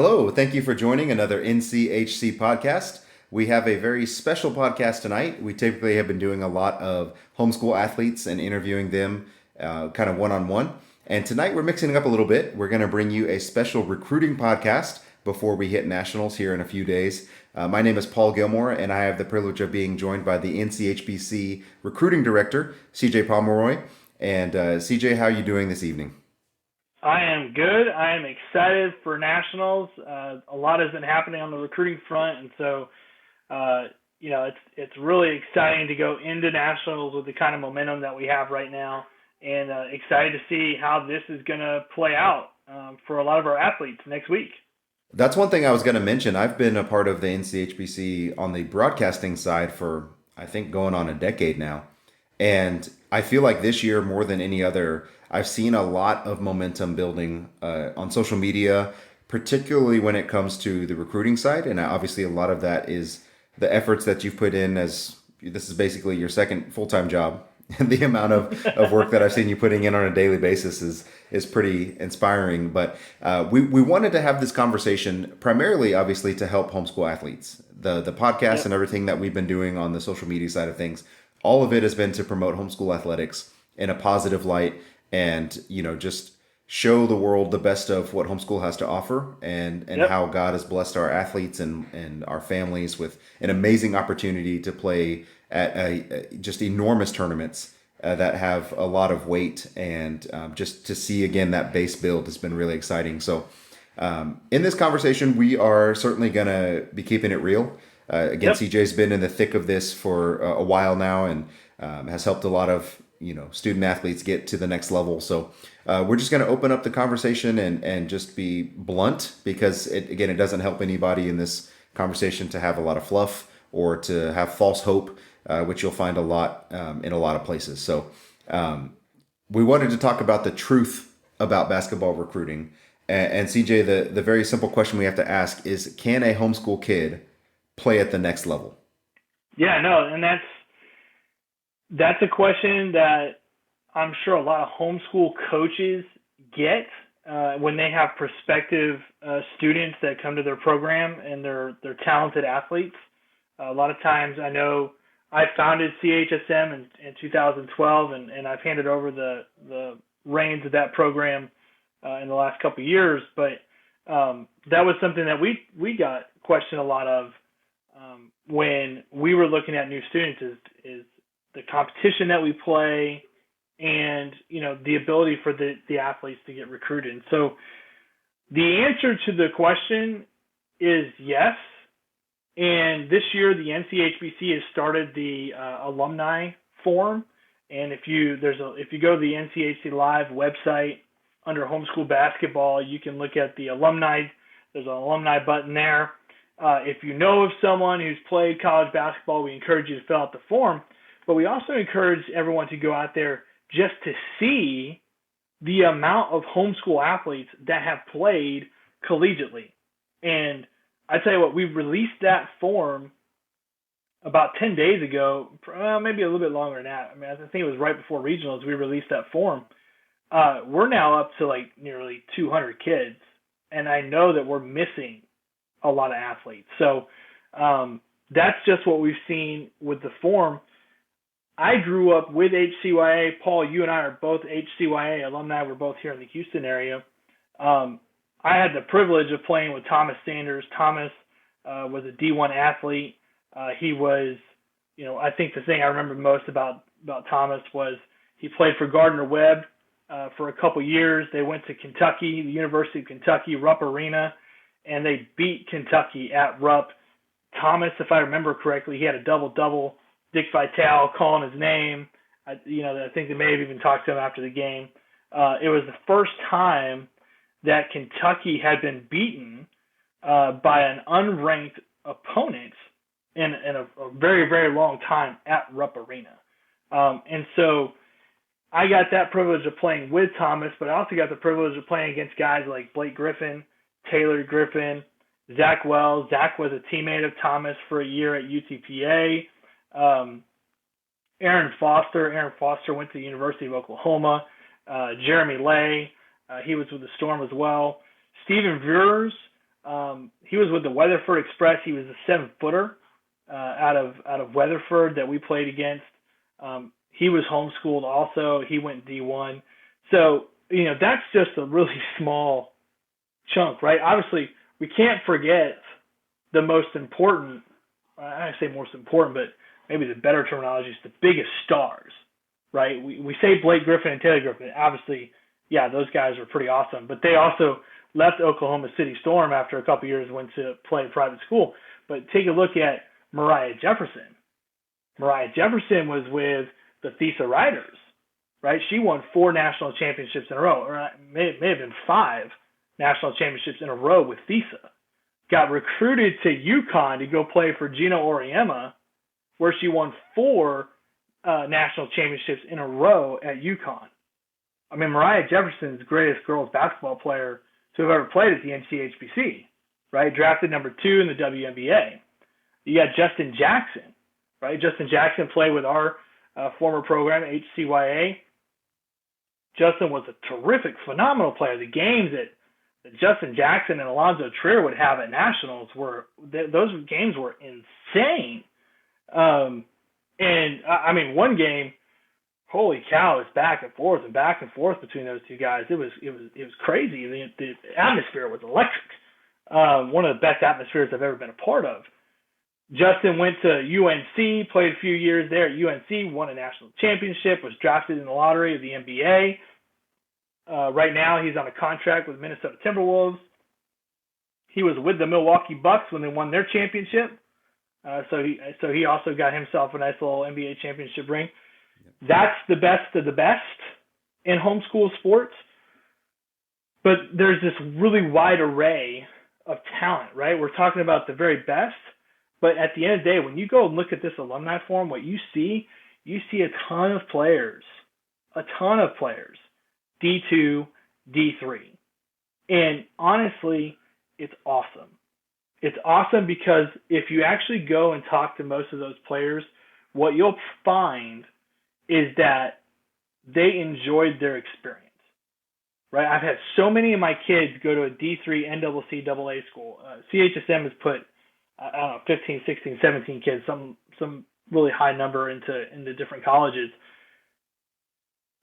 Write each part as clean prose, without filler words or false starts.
Hello, thank you for joining another NCHC podcast. We have a very special podcast tonight. We typically have been doing a lot of homeschool athletes and interviewing them kind of one on one. And tonight we're mixing it up a little bit. We're going to bring you a special recruiting podcast before we hit nationals here in a few days. My name is Paul Gilmore, and I have the privilege of being joined by the NCHBC Recruiting Director, CJ Pomeroy. And CJ, how are you doing this evening? I am good. I am excited for nationals. A lot has been happening on the recruiting front, and so it's really exciting to go into nationals with the kind of momentum that we have right now, and excited to see how this is going to play out for a lot of our athletes next week. That's one thing I was going to mention. I've been a part of the NCHBC on the broadcasting side for, I think, going on a decade now. And I feel like this year, more than any other, I've seen a lot of momentum building on social media, particularly when it comes to the recruiting side. And obviously, a lot of that is the efforts that you've put in, as this is basically your second full-time job. And the amount of work that I've seen you putting in on a daily basis is pretty inspiring. But we wanted to have this conversation primarily, obviously, to help homeschool athletes. The podcast and everything that we've been doing on the social media side of things, all of it has been to promote homeschool athletics in a positive light and, just show the world the best of what homeschool has to offer and how God has blessed our athletes and our families with an amazing opportunity to play at just enormous tournaments that have a lot of weight. And just to see, again, that base build has been really exciting. So in this conversation, we are certainly going to be keeping it real. CJ's been in the thick of this for a while now and has helped a lot of student athletes get to the next level. So we're just going to open up the conversation and just be blunt, because it doesn't help anybody in this conversation to have a lot of fluff or to have false hope, which you'll find a lot in a lot of places. So we wanted to talk about the truth about basketball recruiting. And CJ, the very simple question we have to ask is, can a homeschool kid play at the next level? Yeah, no, and that's a question that I'm sure a lot of homeschool coaches get when they have prospective students that come to their program and they're talented athletes. A lot of times, I know I founded CHSM in 2012, and I've handed over the reins of that program in the last couple of years. But that was something that we got questioned a lot of when we were looking at new students is the competition that we play and, the ability for the athletes to get recruited. And so the answer to the question is yes. And this year, the NCHBC has started the alumni forum. And if you go to the NCHC Live website under homeschool basketball, you can look at the alumni. There's an alumni button there. If you know of someone who's played college basketball, we encourage you to fill out the form. But we also encourage everyone to go out there just to see the amount of homeschool athletes that have played collegiately. And I tell you what, we released that form about 10 days ago, maybe a little bit longer than that. I think it was right before regionals we released that form. We're now up to like nearly 200 kids, and I know that we're missing a lot of athletes. So that's just what we've seen with the form. I grew up with HCYA. Paul, you and I are both HCYA alumni. We're both here in the Houston area. I had the privilege of playing with Thomas Sanders. Thomas was a D1 athlete. He was, I think the thing I remember most about Thomas was he played for Gardner-Webb for a couple years. They went to Kentucky, the University of Kentucky, Rupp Arena, and they beat Kentucky at Rupp. Thomas, if I remember correctly, he had a double-double. Dick Vitale calling his name. I think they may have even talked to him after the game. It was the first time that Kentucky had been beaten by an unranked opponent in a very, very long time at Rupp Arena. And so I got that privilege of playing with Thomas, but I also got the privilege of playing against guys like Blake Griffin, Taylor Griffin, Zach Wells. Zach was a teammate of Thomas for a year at UTPA. Aaron Foster went to the University of Oklahoma. Jeremy Lay, he was with the Storm as well. Stephen Viers He was with the Weatherford Express. He was a 7-footer out of Weatherford that we played against. He was homeschooled also. He went D1. So, that's just a really small chunk, right? Obviously, we can't forget the most important, I say most important, but maybe the better terminology is the biggest stars, right? We say Blake Griffin and Taylor Griffin. Obviously, yeah, those guys are pretty awesome, but they also left Oklahoma City Storm after a couple of years, went to play private school. But take a look at Mariah Jefferson. Mariah Jefferson was with the Thesa Riders, right? She won 4 national championships in a row, or may have been 5 national championships in a row with Thesa. Got recruited to UConn to go play for Gino Auriemma, where she won 4 national championships in a row at UConn. I mean, Mariah Jefferson's the greatest girls basketball player to have ever played at the NCHBC, right? Drafted number 2 in the WNBA. You got Justin Jackson, right? Justin Jackson played with our former program, HCYA. Justin was a terrific, phenomenal player. The games that Justin Jackson and Alonzo Trier would have at nationals those games were insane. And I mean, one game, holy cow, it's back and forth between those two guys. It was crazy. The atmosphere was electric. One of the best atmospheres I've ever been a part of. Justin went to UNC, played a few years there at UNC, won a national championship, was drafted in the lottery of the NBA. Right now, he's on a contract with Minnesota Timberwolves. He was with the Milwaukee Bucks when they won their championship. So he also got himself a nice little NBA championship ring. That's the best of the best in homeschool sports. But there's this really wide array of talent, right? We're talking about the very best. But at the end of the day, when you go and look at this alumni forum, what you see a ton of players, D2, D3. And honestly, it's awesome. It's awesome because if you actually go and talk to most of those players, what you'll find is that they enjoyed their experience, right? I've had so many of my kids go to a D3 NCCAA school. CHSM has put, 15, 16, 17 kids, some really high number into different colleges.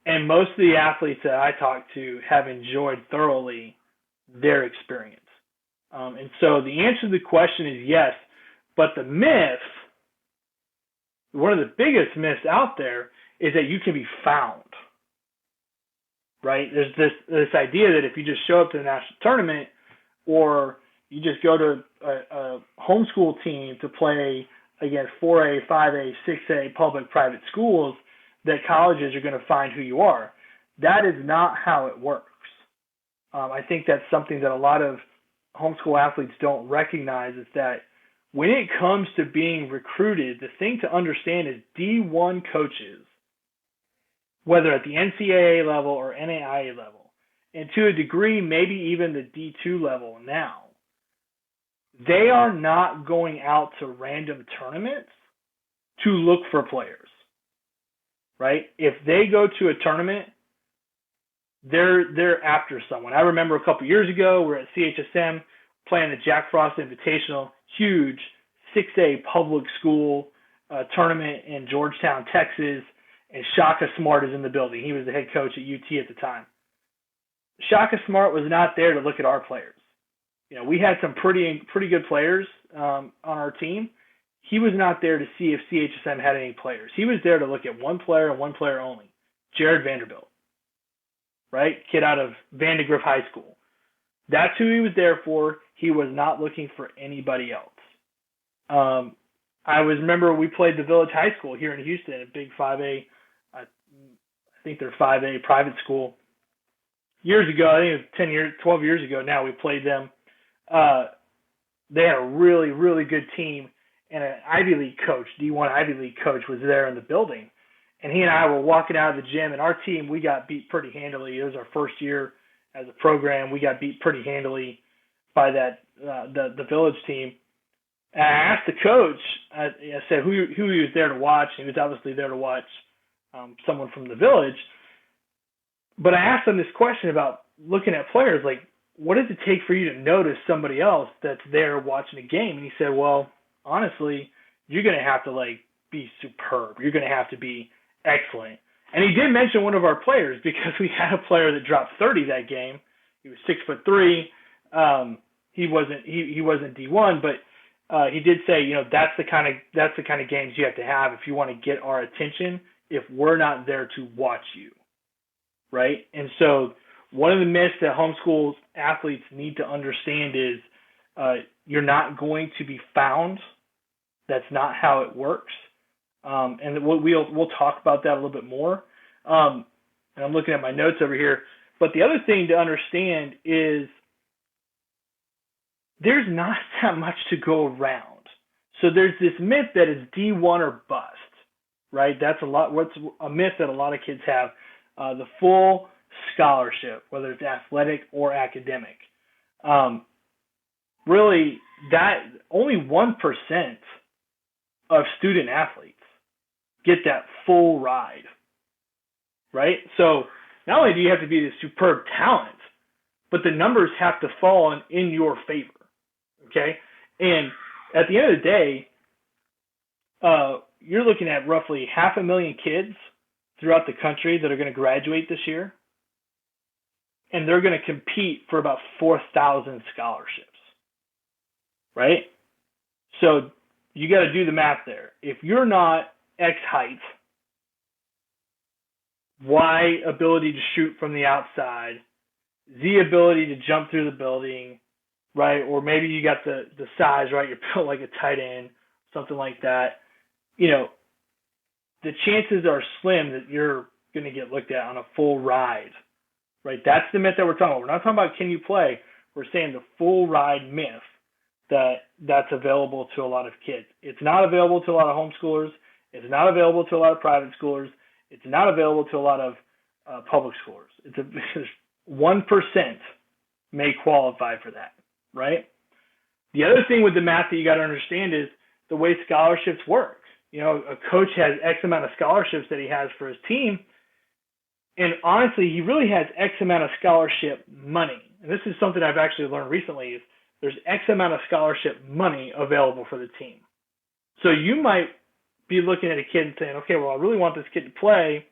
And most of the athletes that I talk to have enjoyed thoroughly their experience. And so the answer to the question is yes, but the myth, one of the biggest myths out there, is that you can be found, right? There's this idea that if you just show up to the national tournament or you just go to a homeschool team to play against 4A, 5A, 6A public private schools, that colleges are going to find who you are. That is not how it works. I think that's something that a lot of homeschool athletes don't recognize, is that when it comes to being recruited, the thing to understand is D1 coaches, whether at the NCAA level or NAIA level, and to a degree, maybe even the D2 level now, they are not going out to random tournaments to look for players, right? If they go to a tournament, they're after someone. I remember a couple years ago, we're at CHSM playing the Jack Frost Invitational, huge 6A public school tournament in Georgetown, Texas, and Shaka Smart is in the building. He was the head coach at UT at the time. Shaka Smart was not there to look at our players. We had some pretty good players on our team. He was not there to see if CHSM had any players. He was there to look at one player and one player only, Jared Vanderbilt, right? Kid out of Vandegrift High School. That's who he was there for. He was not looking for anybody else. I remember we played the Village High School here in Houston, a big 5A, I think they're 5A private school. Years ago, I think it was 12 years ago now, we played them. They had a really, really good team, and an Ivy League coach, D1 Ivy League coach, was there in the building. And he and I were walking out of the gym, and our team, we got beat pretty handily. It was our first year as a program. We got beat pretty handily by the Village team. And I asked the coach, I said who he was there to watch. He was obviously there to watch someone from the Village. But I asked him this question about looking at players, like, what does it take for you to notice somebody else that's there watching a game? And he said, well, honestly, you're going to have to like be superb. You're going to have to be excellent. And he did mention one of our players because we had a player that dropped 30 that game. He was 6'3". He wasn't D1, but he did say, that's the kind of games you have to have if you want to get our attention. If we're not there to watch you, right? And so one of the myths that homeschool athletes need to understand is you're not going to be found. That's not how it works. And we'll talk about that a little bit more. And I'm looking at my notes over here. But the other thing to understand is there's not that much to go around. So there's this myth that it's D1 or bust, right? That's what's a myth that a lot of kids have. The full scholarship, whether it's athletic or academic. Really, that only 1% of student athletes get that full ride, right? So not only do you have to be the superb talent, but the numbers have to fall in your favor, okay? And at the end of the day, you're looking at roughly 500,000 kids throughout the country that are going to graduate this year, and they're going to compete for about 4,000 scholarships, right? So you got to do the math there. If you're not X height, Y ability to shoot from the outside, Z ability to jump through the building, right? Or maybe you got the size, right? You're built like a tight end, something like that. The chances are slim that you're going to get looked at on a full ride, right? That's the myth that we're talking about. We're not talking about can you play. We're saying the full ride myth that's available to a lot of kids. It's not available to a lot of homeschoolers. It's not available to a lot of private schoolers. It's not available to a lot of public schoolers. It's 1% may qualify for that, right? The other thing with the math that you got to understand is the way scholarships work. A coach has X amount of scholarships that he has for his team, and honestly, he really has X amount of scholarship money. And this is something I've actually learned recently is there's X amount of scholarship money available for the team. So you might be looking at a kid and saying, okay, well, I really want this kid to play.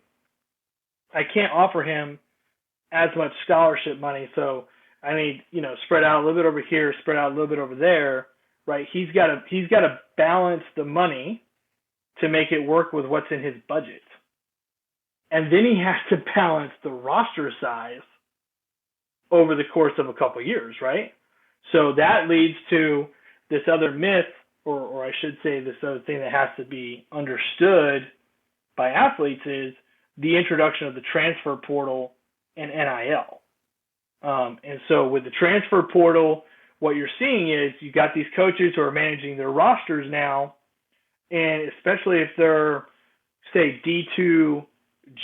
I can't offer him as much scholarship money, so I need, spread out a little bit over here, spread out a little bit over there, right? He's got to balance the money to make it work with what's in his budget. And then he has to balance the roster size over the course of a couple of years, right? So that leads to this other myth, or I should say this other thing that has to be understood by athletes is the introduction of the transfer portal and NIL. And so with the transfer portal, what you're seeing is you got these coaches who are managing their rosters now, and especially if they're, say, D2,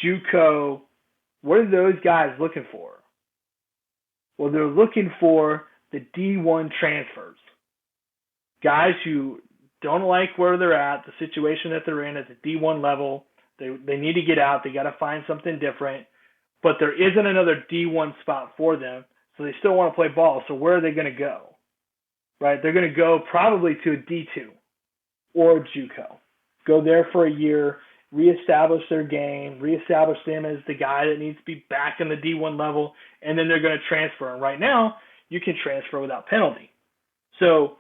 JUCO, what are those guys looking for? Well, they're looking for the D1 transfers. Guys who don't like where they're at, the situation that they're in at the D1 level. They need to get out. They got to find something different. But there isn't another D1 spot for them, so they still want to play ball. So where are they going to go? Right? They're going to go probably to a D2 or JUCO. Go there for a year, reestablish their game, reestablish them as the guy that needs to be back in the D1 level, and then they're going to transfer. And right now, you can transfer without penalty. So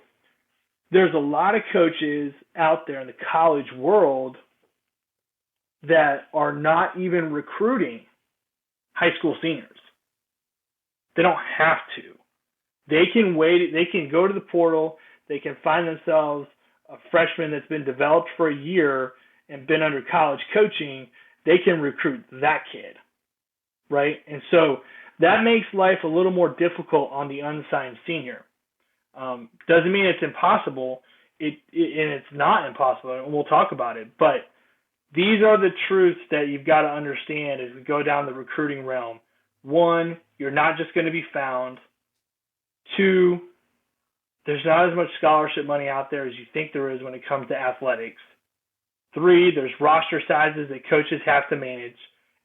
there's a lot of coaches out there in the college world that are not even recruiting high school seniors. They don't have to. They can wait. They can go to the portal. They can find themselves a freshman that's been developed for a year and been under college coaching. They can recruit that kid, right? And so that makes life a little more difficult on the unsigned senior. Doesn't mean it's impossible. And it's not impossible, and we'll talk about it. But these are the truths that you've got to understand as we go down the recruiting realm. 1, you're not just going to be found. 2, there's not as much scholarship money out there as you think there is when it comes to athletics. 3, there's roster sizes that coaches have to manage.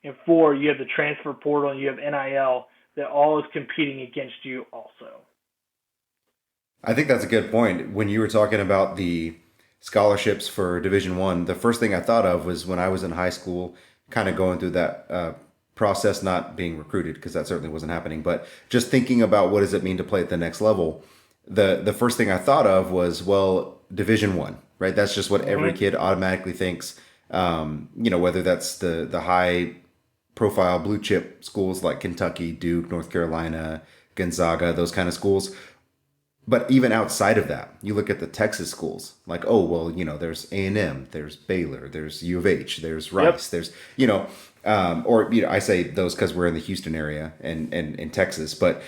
And 4, you have the transfer portal and you have NIL that all is competing against you also. I think that's a good point. When you were talking about the scholarships for Division One, the first thing I thought of was when I was in high school, kind of going through that process, not being recruited because that certainly wasn't happening, but just thinking about what does it mean to play at the next level. The first thing I thought of was, well, Division One, right? That's just what every Mm-hmm. kid automatically thinks. Whether that's the high profile blue chip schools like Kentucky, Duke, North Carolina, Gonzaga, those kind of schools. But even outside of that, you look at the Texas schools, like, oh, well, there's A&M, there's Baylor, there's U of H, there's Yep. Rice, there's, I say those because we're in the Houston area and in Texas. But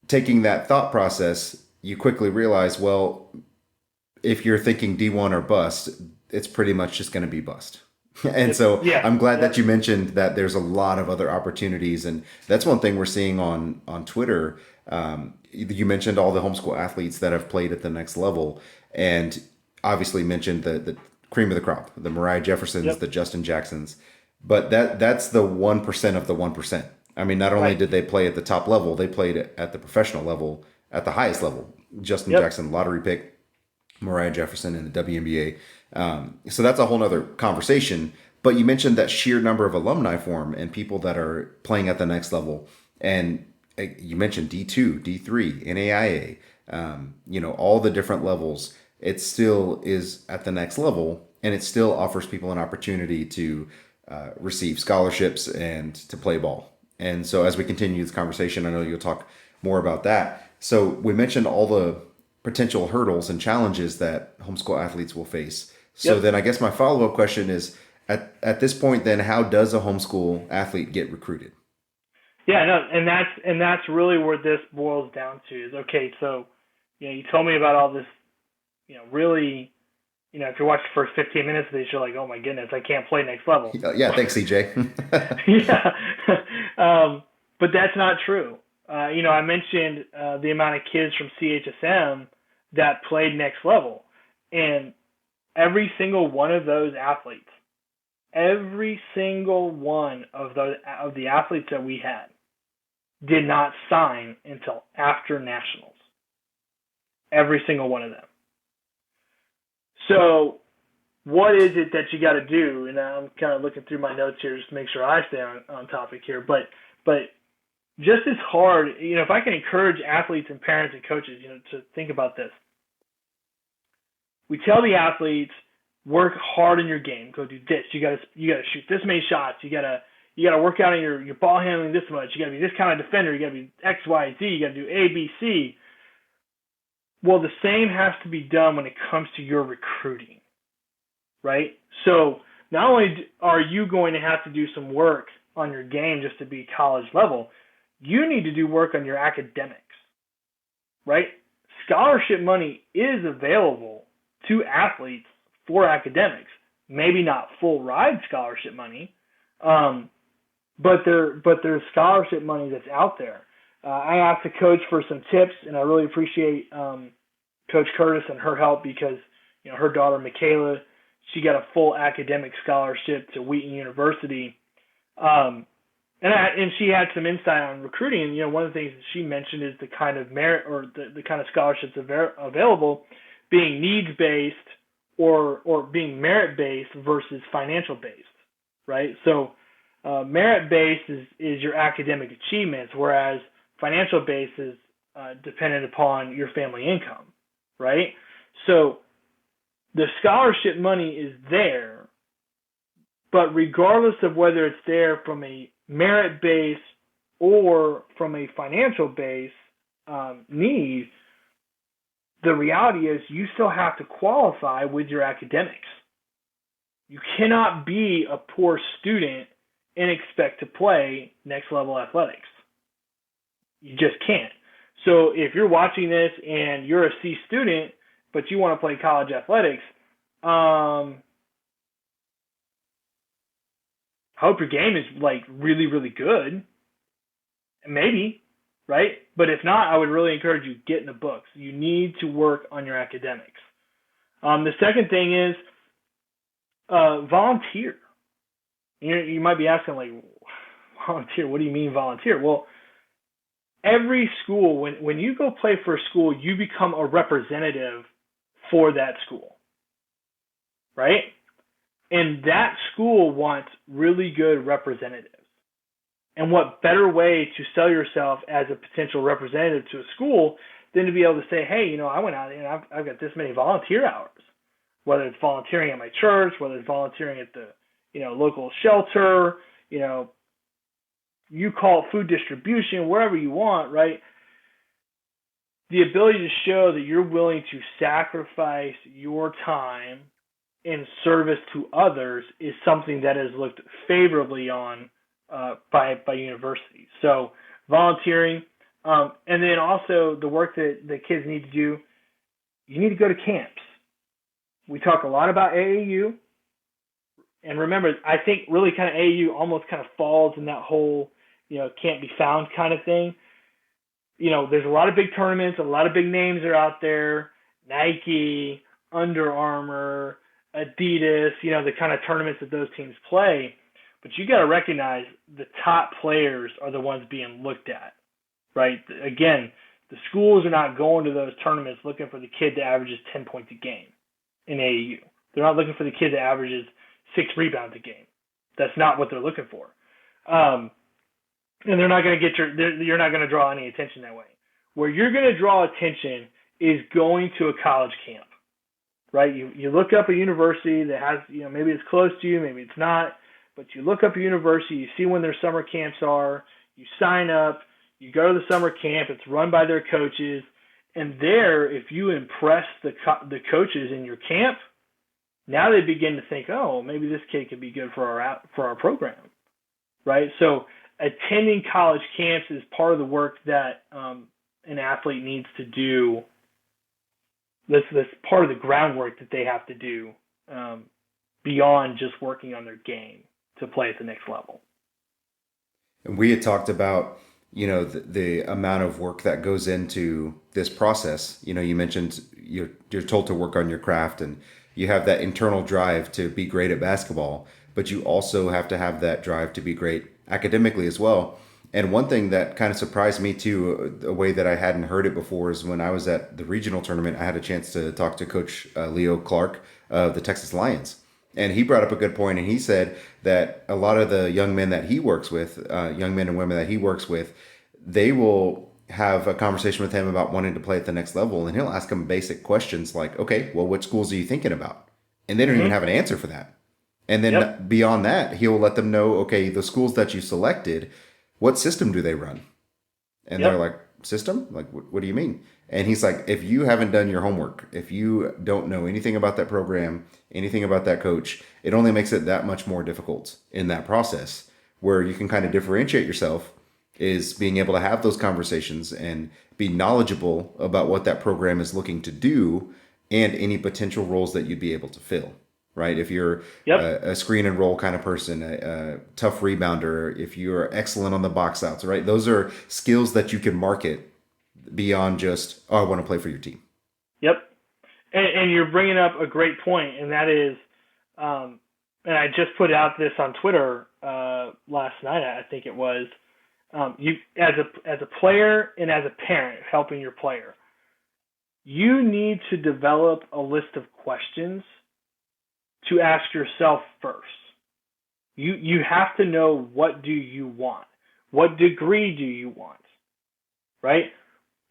taking that thought process, you quickly realize, well, if you're thinking D1 or bust, it's pretty much just going to be bust. And so Yeah. I'm glad that Yep. you mentioned that there's a lot of other opportunities. And that's one thing we're seeing on Twitter. You mentioned all the homeschool athletes that have played at the next level, and obviously mentioned the cream of the crop, the Mariah Jeffersons, Yep. the Justin Jacksons. But that's the 1% of the 1%. I mean, not only Right. did they play at the top level, they played at the professional level, at the highest level. Justin Yep. Jackson, lottery pick, Mariah Jefferson in the WNBA. So that's a whole nother conversation. But you mentioned that sheer number of alumni form and people that are playing at the next level. And you mentioned D2, D3, NAIA, all the different levels. It still is at the next level, and it still offers people an opportunity to receive scholarships and to play ball. And so as we continue this conversation, I know you'll talk more about that. So we mentioned all the potential hurdles and challenges that homeschool athletes will face. So Yep. then I guess my follow-up question is, at this point, then how does a homeschool athlete get recruited? Yeah, no, and that's really where this boils down to is okay, so you told me about all this, really, if you watch the first 15 minutes of this, you're like, oh my goodness, I can't play next level. Yeah, thanks, CJ. Yeah. But that's not true. I mentioned the amount of kids from CHSM that played next level. And every single one of those athletes, every single one of the athletes that we had did not sign until after nationals. Every single one of them. So what is it that you got to do? And I'm kind of looking through my notes here just to make sure I stay on topic here. But just as hard, if I can encourage athletes and parents and coaches, to think about this. We tell the athletes, work hard in your game. Go do this. You gotta shoot this many shots. You gotta work out on your ball handling this much. You gotta be this kind of defender. You gotta be X, Y, Z. You gotta do A, B, C. Well, the same has to be done when it comes to your recruiting, right? So not only are you going to have to do some work on your game just to be college level, you need to do work on your academics, right? Scholarship money is available to athletes for academics. Maybe not full ride scholarship money, but there's scholarship money that's out there. I asked the coach for some tips, and I really appreciate Coach Curtis and her help because her daughter Michaela, she got a full academic scholarship to Wheaton University, and she had some insight on recruiting. And one of the things that she mentioned is the kind of merit or the kind of scholarships available being needs based or being merit based versus financial based, right? So merit based is your academic achievements, whereas financial based is dependent upon your family income, right? So the scholarship money is there, but regardless of whether it's there from a merit base or from a financial base need, the reality is you still have to qualify with your academics. You cannot be a poor student and expect to play next level athletics. You just can't. So if you're watching this and you're a C student, but you want to play college athletics, I hope your game is like really, really good. Maybe, right? But if not, I would really encourage you, get in the books. You need to work on your academics. The second thing is volunteer. You might be asking, like, volunteer? What do you mean volunteer? Well, every school, when you go play for a school, you become a representative for that school, right? And that school wants really good representatives. And what better way to sell yourself as a potential representative to a school than to be able to say, hey, you know, I went out and I've got this many volunteer hours, whether it's volunteering at my church, whether it's volunteering at the, you know, local shelter, you know, you call it food distribution, wherever you want, right? The ability to show that you're willing to sacrifice your time in service to others is something that is looked favorably on by universities. So volunteering, and then also the work that the kids need to do, you need to go to camps. We talk a lot about AAU, and remember, I think really kind of AAU almost kind of falls in that whole, you know, can't be found kind of thing. You know, there's a lot of big tournaments, a lot of big names are out there, Nike, Under Armour, Adidas, you know, the kind of tournaments that those teams play. But you got to recognize the top players are the ones being looked at, right? Again, the schools are not going to those tournaments looking for the kid that averages 10 points a game in AAU. They're not looking for the kid that averages 6 rebounds a game. That's not what they're looking for. And they're not going to get you're not going to draw any attention that way. Where you're going to draw attention is going to a college camp, right? You look up a university that has, you know, maybe it's close to you, maybe it's not, but you look up a university, you see when their summer camps are, you sign up, you go to the summer camp, it's run by their coaches, and there, if you impress the coaches in your camp, now they begin to think, oh, maybe this kid could be good for our program, right? So attending college camps is part of the work that an athlete needs to do. That's part of the groundwork that they have to do beyond just working on their game to play at the next level. And we had talked about, you know, the amount of work that goes into this process. You know, you mentioned you're told to work on your craft and you have that internal drive to be great at basketball, but you also have to have that drive to be great academically as well. And one thing that kind of surprised me too, a way that I hadn't heard it before, is when I was at the regional tournament, I had a chance to talk to Coach Leo Clark of the Texas Lions. And he brought up a good point, and he said that a lot of the young men that he works with, young men and women that he works with, they will have a conversation with him about wanting to play at the next level, and he'll ask them basic questions like, okay, well, what schools are you thinking about? And they don't even have an answer for that. And then beyond that, he'll let them know, okay, the schools that you selected, what system do they run? And they're like, system? Like, what do you mean? And he's like, if you haven't done your homework, if you don't know anything about that program, anything about that coach, it only makes it that much more difficult in that process. Where you can kind of differentiate yourself is being able to have those conversations and be knowledgeable about what that program is looking to do and any potential roles that you'd be able to fill. Right? If you're a screen and roll kind of person, a tough rebounder, if you're excellent on the box outs, right? Those are skills that you can market beyond just, oh, I want to play for your team. Yep. And you're bringing up a great point, and that is, and I just put out this on Twitter last night, I think it was, you as a player and as a parent helping your player, you need to develop a list of questions to ask yourself first. You have to know, what do you want? What degree do you want? Right?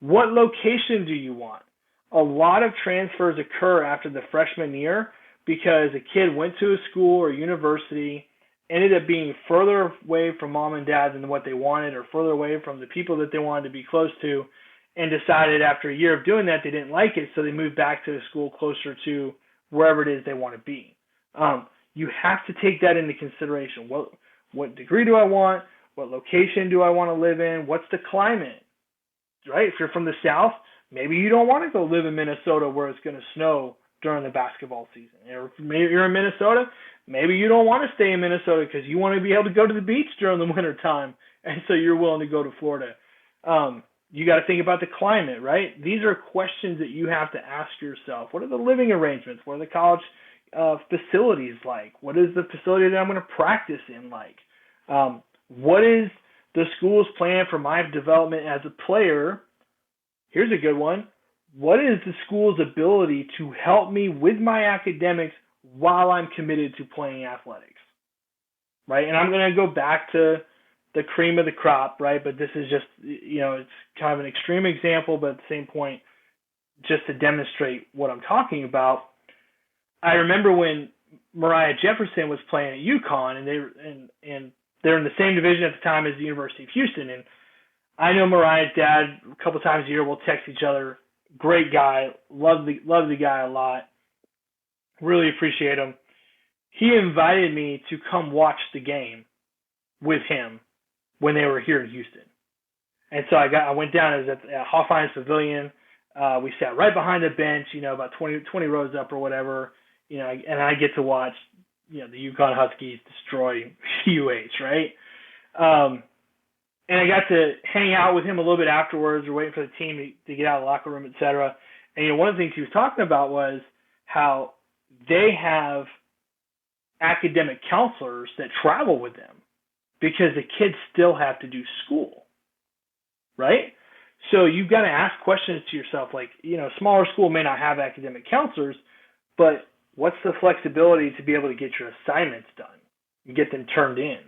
What location do you want? A lot of transfers occur after the freshman year because a kid went to a school or university, ended up being further away from mom and dad than what they wanted, or further away from the people that they wanted to be close to, and decided after a year of doing that they didn't like it, so they moved back to a school closer to wherever it is they want to be. You have to take that into consideration. What degree do I want? What location do I want to live in? What's the climate? Right? If you're from the South, maybe you don't want to go live in Minnesota where it's going to snow during the basketball season. Or maybe you're in Minnesota, maybe you don't want to stay in Minnesota because you want to be able to go to the beach during the winter time, and so you're willing to go to Florida. You got to think about the climate, right? These are questions that you have to ask yourself. What are the living arrangements? What are the college facilities like? What is the facility that I'm going to practice in like? What is the school's plan for my development as a player? Here's a good one. What is the school's ability to help me with my academics while I'm committed to playing athletics? Right? And I'm going to go back to the cream of the crop, right? But this is just, it's kind of an extreme example, but at the same point, just to demonstrate what I'm talking about. I remember when Mariah Jefferson was playing at UConn, and they're in the same division at the time as the University of Houston. And I know Mariah's dad a couple times a year will text each other. Great guy, love the guy a lot. Really appreciate him. He invited me to come watch the game with him when they were here in Houston. And so I went down. It was at Hofheinz Pavilion. We sat right behind the bench, about 20 rows up or whatever, and I get to watch, the UConn Huskies destroy UH, right? And I got to hang out with him a little bit afterwards. We're waiting for the team to get out of the locker room, et cetera. And, one of the things he was talking about was how they have academic counselors that travel with them because the kids still have to do school, right? So you've got to ask questions to yourself, like, smaller school may not have academic counselors, but what's the flexibility to be able to get your assignments done and get them turned in?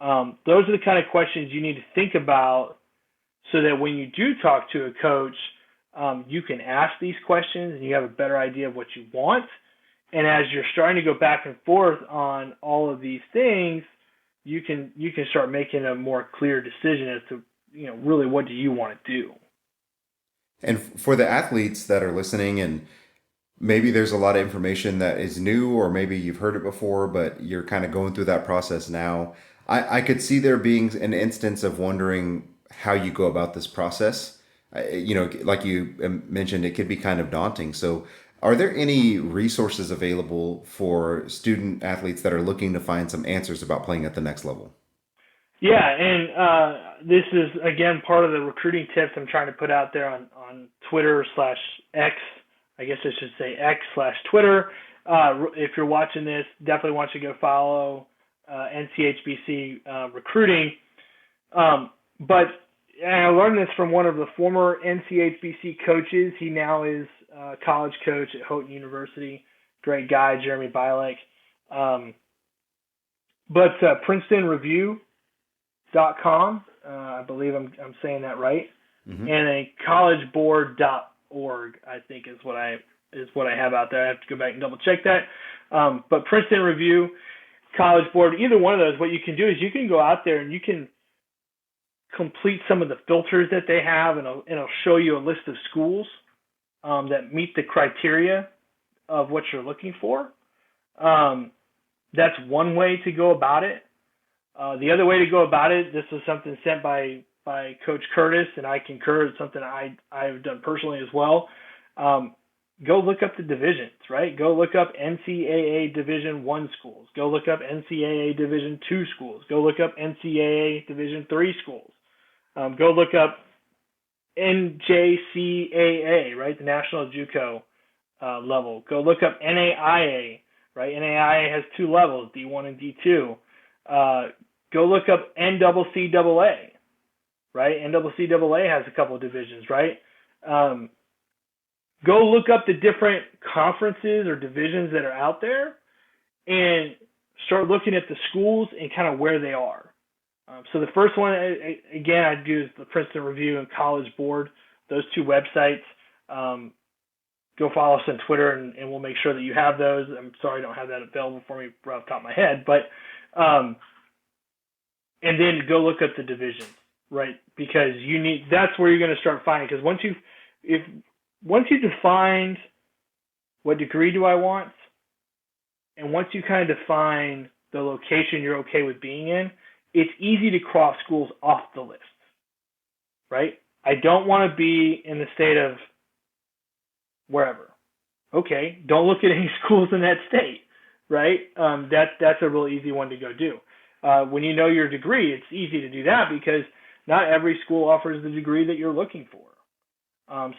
Those are the kind of questions you need to think about so that when you do talk to a coach, you can ask these questions and you have a better idea of what you want. And as you're starting to go back and forth on all of these things, you can start making a more clear decision as to, really what do you want to do. And for the athletes that are listening, and maybe there's a lot of information that is new, or maybe you've heard it before, but you're kind of going through that process now. I could see there being an instance of wondering how you go about this process. Like you mentioned, it could be kind of daunting. So are there any resources available for student athletes that are looking to find some answers about playing at the next level? Yeah, and this is, again, part of the recruiting tips I'm trying to put out there on Twitter/X. I guess I should say X/Twitter. If you're watching this, definitely want you to go follow NCHBC Recruiting. But I learned this from one of the former NCHBC coaches. He now is a college coach at Houghton University. Great guy, Jeremy Bilek. But PrincetonReview.com, I believe I'm saying that right, and a collegeboard.org, I think is what I have out there. I have to go back and double check that. But Princeton Review, College Board, either one of those, what you can do is you can go out there and you can complete some of the filters that they have, and it'll show you a list of schools that meet the criteria of what you're looking for. That's one way to go about it. The other way to go about it, this was something sent by Coach Curtis, and I concur. It's something I've done personally as well. Go look up the divisions, right? Go look up NCAA Division I schools. Go look up NCAA Division II schools. Go look up NCAA Division III schools. Go look up NJCAA, right? The National JUCO level. Go look up NAIA, right? NAIA has two levels, D1 and D2. Go look up NCCAA, right? NCCAA has a couple of divisions, right? Go look up the different conferences or divisions that are out there and start looking at the schools and kind of where they are. So the first one, again, I'd use the Princeton Review and College Board, those two websites. Go follow us on Twitter, and we'll make sure that you have those. I'm sorry I don't have that available for me right off the top of my head, but and then go look up the divisions, right? Because that's where you're going to start finding. Because once you defined what degree do I want, and once you kind of define the location you're okay with being in, it's easy to cross schools off the list, right? I don't want to be in the state of wherever. Okay, don't look at any schools in that state, right? That's a real easy one to go do. When you know your degree, it's easy to do that because not every school offers the degree that you're looking for.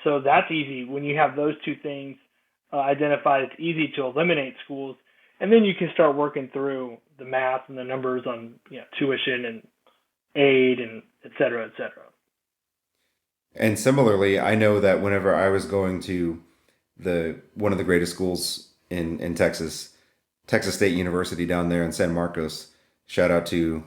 So that's easy. When you have those two things identified, it's easy to eliminate schools, and then you can start working through the math and the numbers on tuition aid, and et cetera, et cetera. And similarly, I know that whenever I was going to the one of the greatest schools in Texas, Texas State University down there in San Marcos, shout out to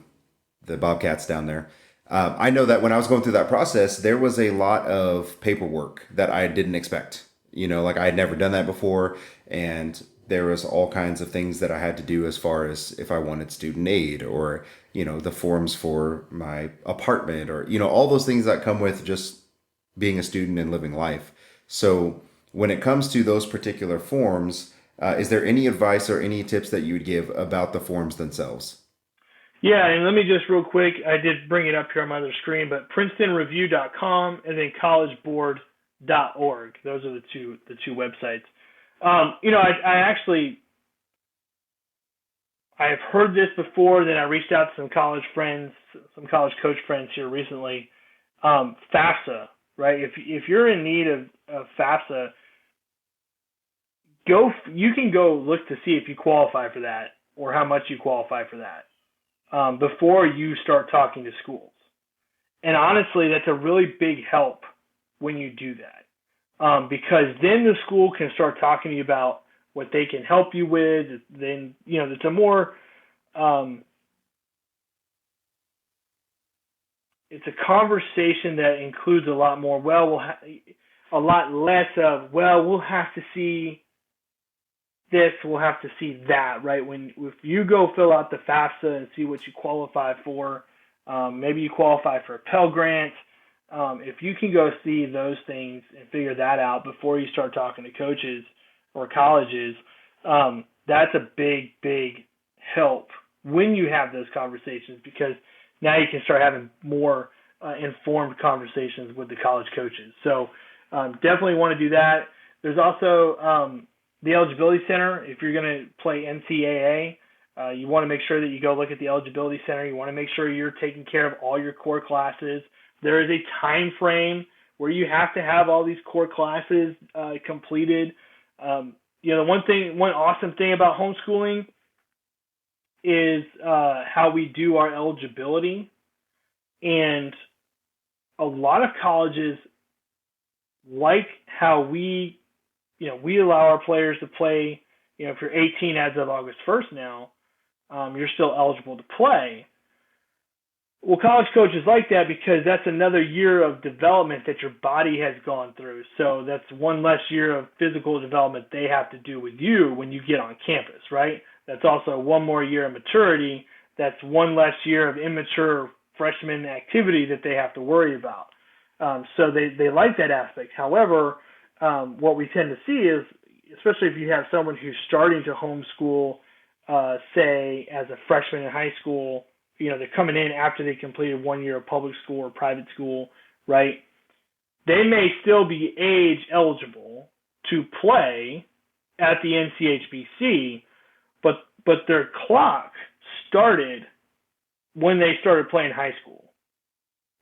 the Bobcats down there. I know that when I was going through that process, there was a lot of paperwork that I didn't expect. Like I had never done that before, and there was all kinds of things that I had to do as far as if I wanted student aid or the forms for my apartment or all those things that come with just being a student and living life. So when it comes to those particular forms, is there any advice or any tips that you would give about the forms themselves? Yeah, and let me just real quick, I did bring it up here on my other screen, but princetonreview.com and then collegeboard.org. Those are the two websites. I have heard this before. Then I reached out to some college friends, some college coach friends here recently. FAFSA, right? If you're in need of FAFSA, you can go look to see if you qualify for that or how much you qualify for that before you start talking to schools. And honestly, that's a really big help when you do that, because then the school can start talking to you about what they can help you with. Then it's a more it's a conversation that includes a lot more. A lot less of we'll have to see this, we'll have to see that, right? If you go fill out the FAFSA and see what you qualify for, maybe you qualify for a Pell Grant. If you can go see those things and figure that out before you start talking to coaches or colleges, that's a big, big help when you have those conversations, because now you can start having more informed conversations with the college coaches. So definitely want to do that. There's also the Eligibility Center. If you're going to play NCAA, you want to make sure that you go look at the Eligibility Center. You want to make sure you're taking care of all your core classes. There is a time frame where you have to have all these core classes completed. One awesome thing about homeschooling is how we do our eligibility. And a lot of colleges like how we allow our players to play. If you're 18 as of August 1st now, you're still eligible to play. Well, college coaches like that because that's another year of development that your body has gone through. So that's one less year of physical development they have to do with you when you get on campus, right? That's also one more year of maturity. That's one less year of immature freshman activity that they have to worry about. So they like that aspect. However, what we tend to see is, especially if you have someone who's starting to homeschool, say as a freshman in high school, they're coming in after they completed 1 year of public school or private school, right? They may still be age eligible to play at the NCHBC, but their clock started when they started playing high school,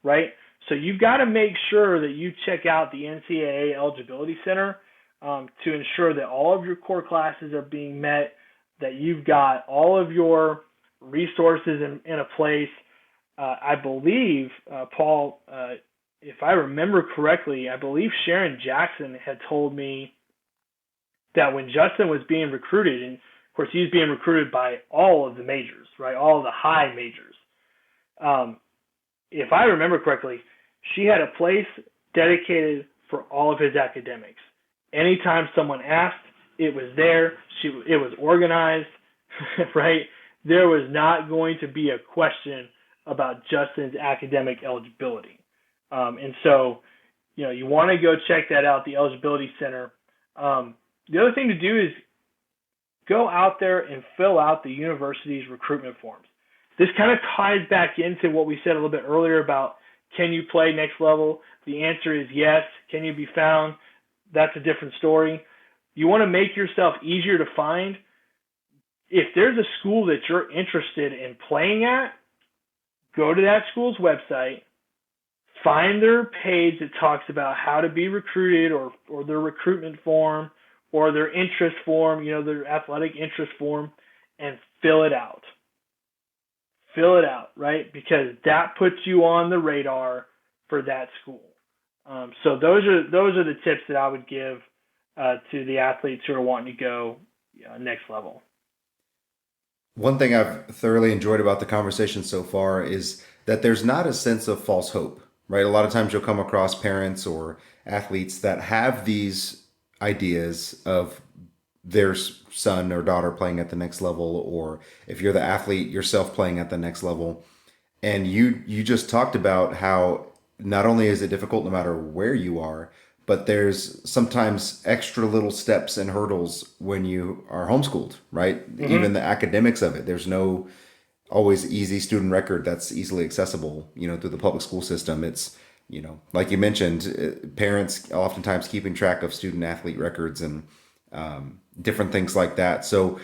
right? So you've got to make sure that you check out the NCAA Eligibility Center to ensure that all of your core classes are being met, that you've got all of your resources in a place. I believe, Paul, if I remember correctly, I believe Sharon Jackson had told me that when Justin was being recruited, and of course he's being recruited by all of the majors, right? All of the high majors. If I remember correctly, she had a place dedicated for all of his academics. Anytime someone asked, it was there. It was organized, right? There was not going to be a question about Justin's academic eligibility. And so, you want to go check that out, the Eligibility Center. The other thing to do is go out there and fill out the university's recruitment forms. This kind of ties back into what we said a little bit earlier about, can you play next level? The answer is yes. Can you be found? That's a different story. You want to make yourself easier to find. If there's a school that you're interested in playing at, go to that school's website, find their page that talks about how to be recruited or their recruitment form or their interest form, their athletic interest form, and fill it out. fill it out, right? Because that puts you on the radar for that school. So those are the tips that I would give to the athletes who are wanting to go next level. One thing I've thoroughly enjoyed about the conversation so far is that there's not a sense of false hope, right? A lot of times you'll come across parents or athletes that have these ideas of their son or daughter playing at the next level, or if you're the athlete yourself playing at the next level. And you just talked about how not only is it difficult no matter where you are, but there's sometimes extra little steps and hurdles when you are homeschooled, right? Mm-hmm. Even the academics of it. There's no always easy student record that's easily accessible, through the public school system. It's, like you mentioned, parents oftentimes keeping track of student athlete records and different things like that. So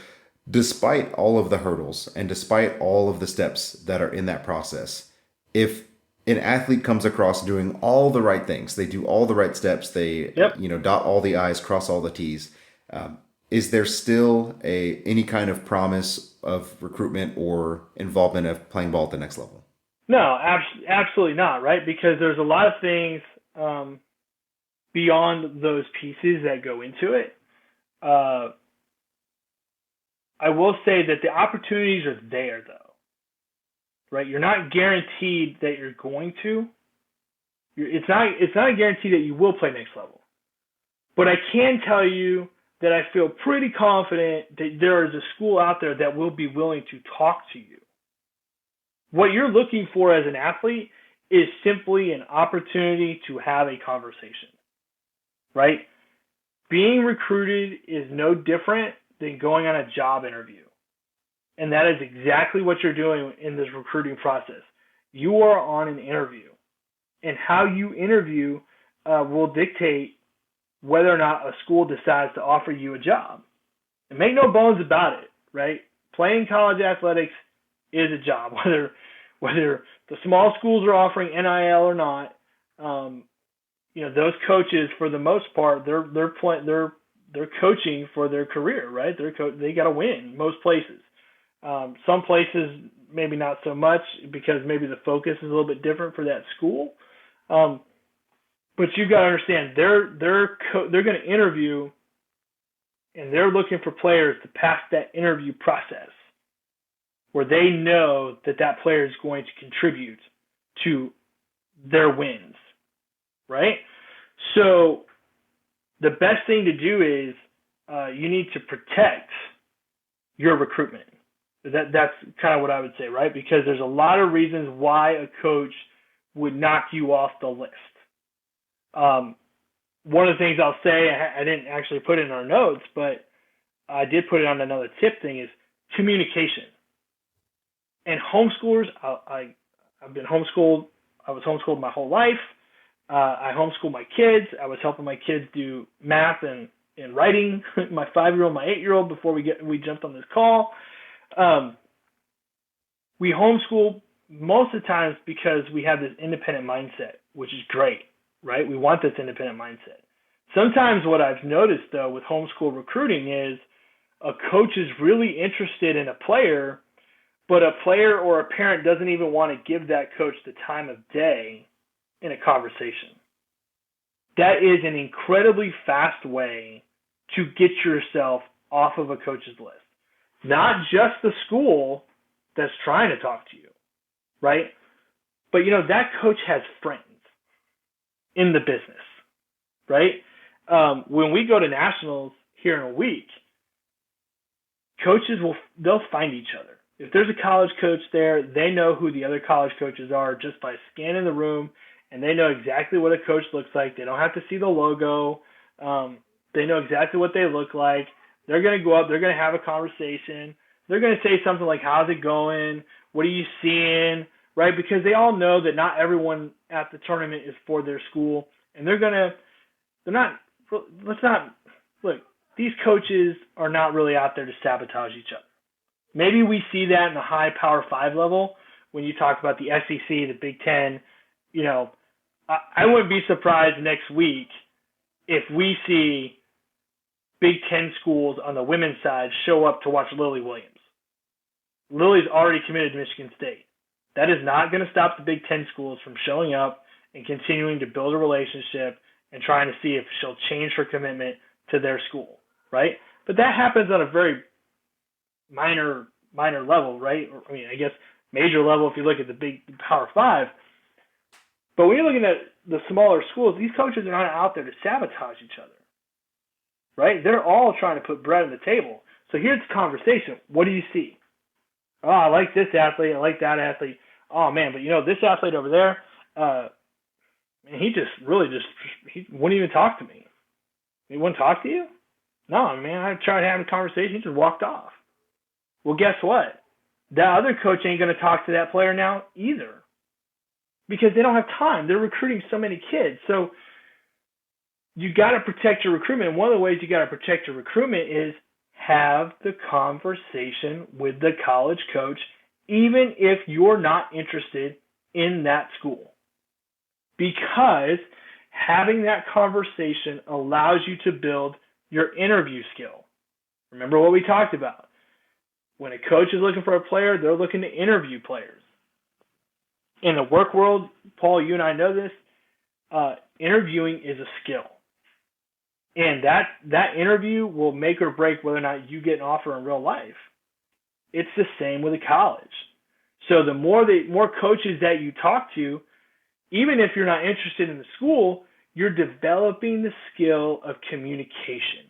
despite all of the hurdles and despite all of the steps that are in that process, if an athlete comes across doing all the right things, they do all the right steps, they Yep. dot all the I's, cross all the T's, is there still any kind of promise of recruitment or involvement of playing ball at the next level? No, absolutely not, right? Because there's a lot of things beyond those pieces that go into it. I will say that the opportunities are there, though, right? You're not guaranteed that you're going to. It's not a guarantee that you will play next level. But I can tell you that I feel pretty confident that there is a school out there that will be willing to talk to you. What you're looking for as an athlete is simply an opportunity to have a conversation, right? Being recruited is no different than going on a job interview. And that is exactly what you're doing in this recruiting process. You are on an interview. And how you interview will dictate whether or not a school decides to offer you a job. And make no bones about it, right? Playing college athletics is a job, whether the small schools are offering NIL or not. Those coaches, for the most part, they're coaching for their career, right? They got to win most places. Some places maybe not so much because maybe the focus is a little bit different for that school. But you've got to understand they're going to interview, and they're looking for players to pass that interview process, where they know that player is going to contribute to their wins, right? So the best thing to do is you need to protect your recruitment. That's kind of what I would say, right? Because there's a lot of reasons why a coach would knock you off the list. One of the things I'll say, I didn't actually put it in our notes, but I did put it on another tip thing, is communication. And homeschoolers, I've been homeschooled. I was homeschooled my whole life. I homeschooled my kids. I was helping my kids do math and writing, my 5-year-old, my 8-year-old, before we jumped on this call. We homeschool most of the times because we have this independent mindset, which is great, right? We want this independent mindset. Sometimes what I've noticed, though, with homeschool recruiting is a coach is really interested in a player, but a player or a parent doesn't even want to give that coach the time of day in a conversation. That is an incredibly fast way to get yourself off of a coach's list. Not just the school that's trying to talk to you, right? But, that coach has friends in the business, right? When we go to nationals here in a week, coaches they'll find each other. If there's a college coach there, they know who the other college coaches are just by scanning the room, and they know exactly what a coach looks like. They don't have to see the logo. They know exactly what they look like. They're going to go up. They're going to have a conversation. They're going to say something like, how's it going? What are you seeing? Right? Because they all know that not everyone at the tournament is for their school. And these coaches are not really out there to sabotage each other. Maybe we see that in the high Power 5 level when you talk about the SEC, the Big Ten. I wouldn't be surprised next week if we see Big Ten schools on the women's side show up to watch Lily Williams, Lily's already committed to Michigan State. That is not going to stop the Big Ten schools from showing up and continuing to build a relationship and trying to see if she'll change her commitment to their school, right? But that happens on a very minor level, right? I mean, I guess major level if you look at the big Power Five. But when you're looking at the smaller schools, these coaches are not out there to sabotage each other, right? They're all trying to put bread on the table. So here's the conversation. What do you see? Oh, I like this athlete. I like that athlete. Oh, man, but, this athlete over there, he wouldn't even talk to me. He wouldn't talk to you? No, man, I tried having a conversation. He just walked off. Well, guess what? That other coach ain't going to talk to that player now either because they don't have time. They're recruiting so many kids. So you got to protect your recruitment. And one of the ways you got to protect your recruitment is have the conversation with the college coach, even if you're not interested in that school. Because having that conversation allows you to build your interview skill. Remember what we talked about. When a coach is looking for a player, they're looking to interview players. In the work world, Paul, you and I know this, interviewing is a skill. And that interview will make or break whether or not you get an offer in real life. It's the same with a college. So the more coaches that you talk to, even if you're not interested in the school, you're developing the skill of communication.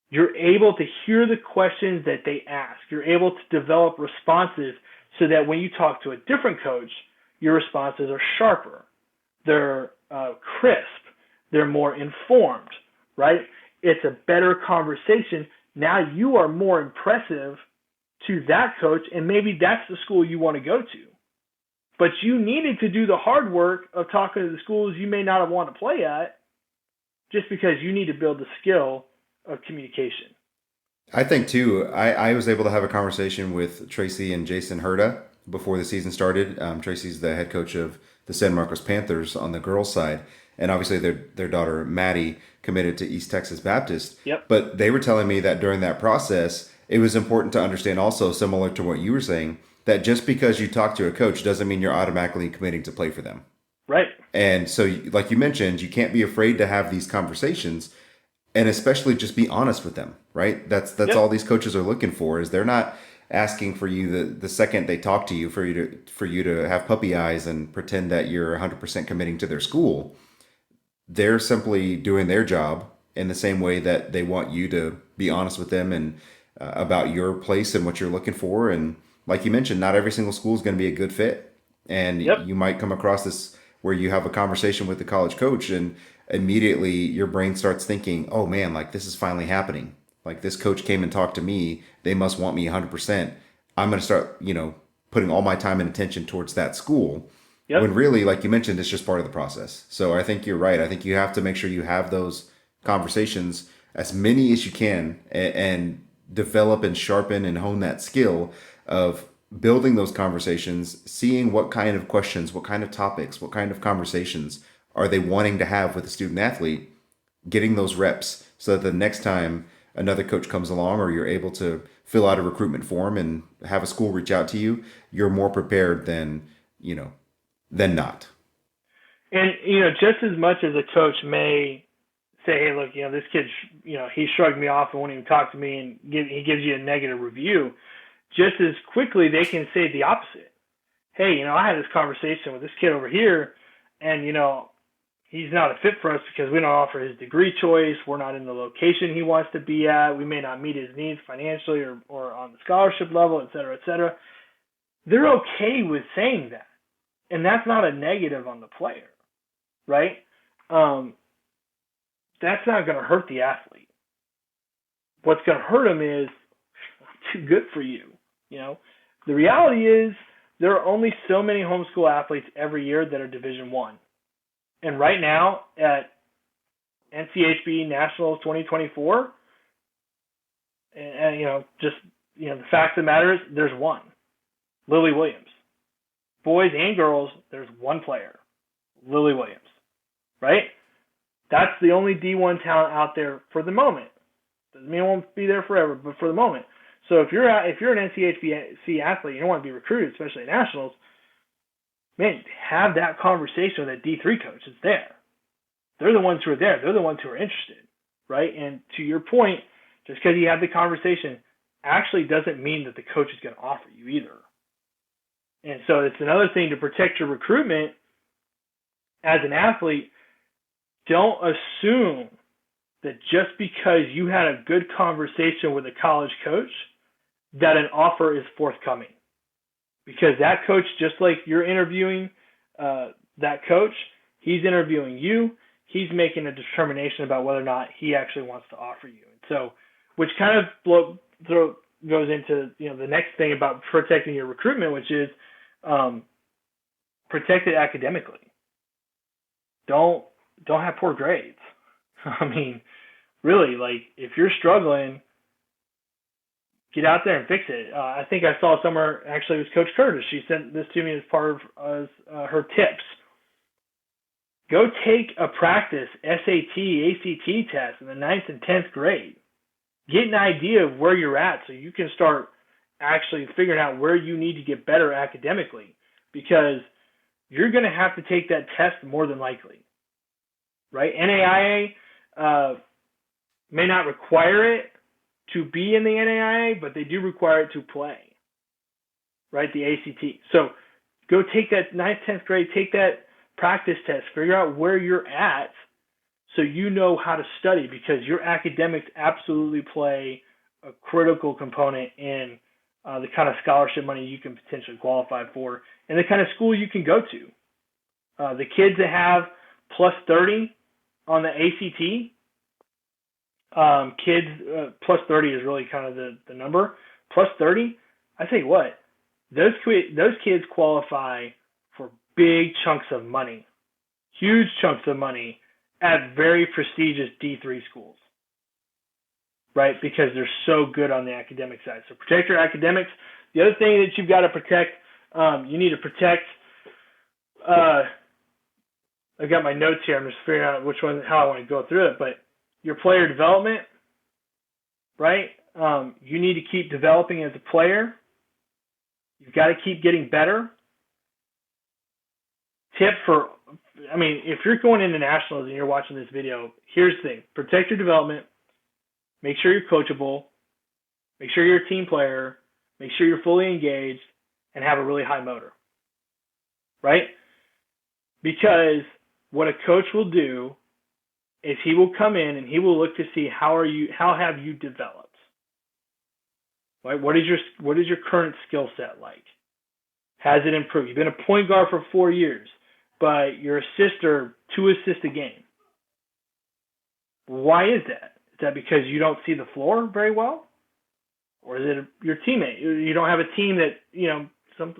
You're able to hear the questions that they ask. You're able to develop responses so that when you talk to a different coach, your responses are sharper. They're crisp. They're more informed, right? It's a better conversation. Now you are more impressive to that coach, and maybe that's the school you want to go to. But you needed to do the hard work of talking to the schools you may not have wanted to play at just because you need to build the skill of communication. I think too, I was able to have a conversation with Tracy and Jason Herda before the season started. Tracy's the head coach of the San Marcos Panthers on the girls' side. And obviously their daughter, Maddie, committed to East Texas Baptist. Yep. But they were telling me that during that process, it was important to understand also, similar to what you were saying, that just because you talk to a coach doesn't mean you're automatically committing to play for them. Right. And so, like you mentioned, you can't be afraid to have these conversations, and especially just be honest with them, right? That's Yep. all these coaches are looking for. Is they're not asking for you the second they talk to you for you to have puppy eyes and pretend that you're 100% committing to their school. They're simply doing their job in the same way that they want you to be honest with them and about your place and what you're looking for. And like you mentioned, not every single school is going to be a good fit. And Yep. you might come across this where you have a conversation with the college coach and immediately your brain starts thinking, oh man, like this is finally happening. Like this coach came and talked to me. They must want me 100%. I'm going to start, putting all my time and attention towards that school. Yep. When really, like you mentioned, it's just part of the process. So I think you're right. I think you have to make sure you have those conversations, as many as you can, and develop and sharpen and hone that skill of building those conversations, seeing what kind of questions, what kind of topics, what kind of conversations are they wanting to have with a student athlete, getting those reps so that the next time another coach comes along or you're able to fill out a recruitment form and have a school reach out to you, you're more prepared than not. And, just as much as a coach may say, hey, look, this kid, he shrugged me off and won't even talk to me, and he gives you a negative review, just as quickly they can say the opposite. Hey, I had this conversation with this kid over here, and, he's not a fit for us because we don't offer his degree choice. We're not in the location he wants to be at. We may not meet his needs financially or on the scholarship level, et cetera, et cetera. They're okay with saying that. And that's not a negative on the player, right? That's not going to hurt the athlete. What's going to hurt him is, I'm too good for you. The reality is there are only so many homeschool athletes every year that are Division I. And right now at NCHB Nationals 2024, and the fact of the matter is there's one, Lily Williams. Boys and girls, there's one player, Lily Williams, right? That's the only D1 talent out there for the moment. Doesn't mean it won't be there forever, but for the moment. So if you're an NCHBC athlete, you don't want to be recruited, especially at nationals, man, have that conversation with that D3 coach that's there. They're the ones who are there. They're the ones who are interested, right? And to your point, just because you have the conversation actually doesn't mean that the coach is going to offer you either. And so it's another thing to protect your recruitment as an athlete. Don't assume that just because you had a good conversation with a college coach that an offer is forthcoming. Because that coach, just like you're interviewing that coach, he's interviewing you. He's making a determination about whether or not he actually wants to offer you. And so, which kind of goes into the next thing about protecting your recruitment, which is protect it academically. Don't have poor grades. I mean, really, like if you're struggling, get out there and fix it. I think I saw somewhere, actually it was Coach Curtis. She sent this to me as part of her tips. Go take a practice SAT, ACT test in the 9th and 10th grade. Get an idea of where you're at so you can start actually figuring out where you need to get better academically, because you're going to have to take that test more than likely, right? NAIA may not require it to be in the NAIA, but they do require it to play, right? The ACT. So go take that 9th, 10th grade, take that practice test, figure out where you're at so you know how to study, because your academics absolutely play a critical component in the kind of scholarship money you can potentially qualify for and the kind of school you can go to. The kids that have plus 30 on the ACT, plus 30 is really kind of the number. Plus 30, I tell you what, those kids qualify for big chunks of money, huge chunks of money at very prestigious D3 schools, right? Because they're so good on the academic side. So protect your academics. The other thing that you've got to protect, you need to protect, I've got my notes here. I'm just figuring out how I want to go through it, but your player development, right? You need to keep developing as a player. You've got to keep getting better. If you're going into nationals and you're watching this video, here's the thing. Protect your development. Make sure you're coachable. Make sure you're a team player. Make sure you're fully engaged and have a really high motor, right? Because what a coach will do is he will come in and he will look to see how have you developed, right? What is your current skill set like? Has it improved? You've been a point guard for 4 years, but your assists are 2 assists a game. Why is that? Is that because you don't see the floor very well? Or is it your teammate? You don't have a team that, some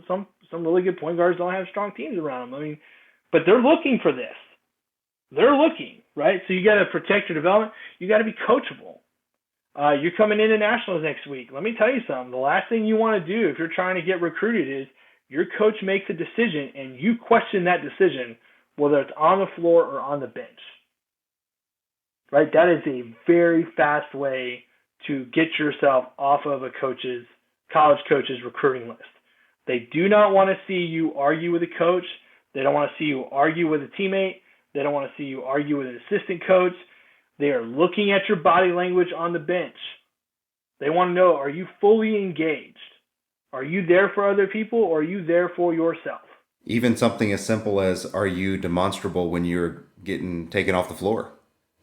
really good point guards don't have strong teams around them. But they're looking for this. They're looking, right? So you got to protect your development. You got to be coachable. You're coming into nationals next week. Let me tell you something. The last thing you want to do if you're trying to get recruited is your coach makes a decision and you question that decision, whether it's on the floor or on the bench, right? That is a very fast way to get yourself off of a college coach's recruiting list. They do not want to see you argue with a coach. They don't want to see you argue with a teammate. They don't want to see you argue with an assistant coach. They are looking at your body language on the bench. They want to know, are you fully engaged? Are you there for other people, or are you there for yourself? Even something as simple as, are you demonstrable when you're getting taken off the floor?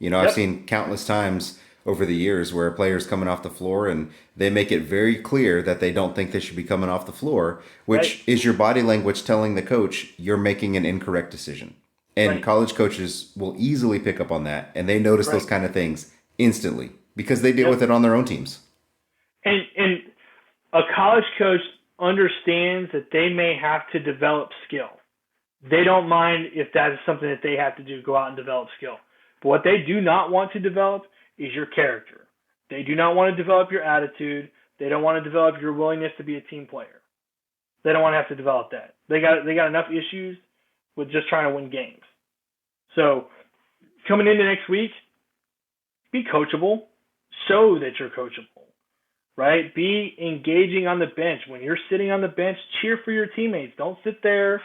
Yep. I've seen countless times over the years where a player's coming off the floor and they make it very clear that they don't think they should be coming off the floor, which is your body language telling the coach you're making an incorrect decision. And college coaches will easily pick up on that, and they notice those kind of things instantly because they deal with it on their own teams. And a college coach understands that they may have to develop skill. They don't mind if that is something that they have to do, go out and develop skill. But what they do not want to develop is your character. They do not want to develop your attitude. They don't want to develop your willingness to be a team player. They don't want to have to develop that. They got enough issues with just trying to win games. So coming into next week, be coachable. Show that you're coachable. right? Be engaging on the bench. When you're sitting on the bench, cheer for your teammates. Don't sit there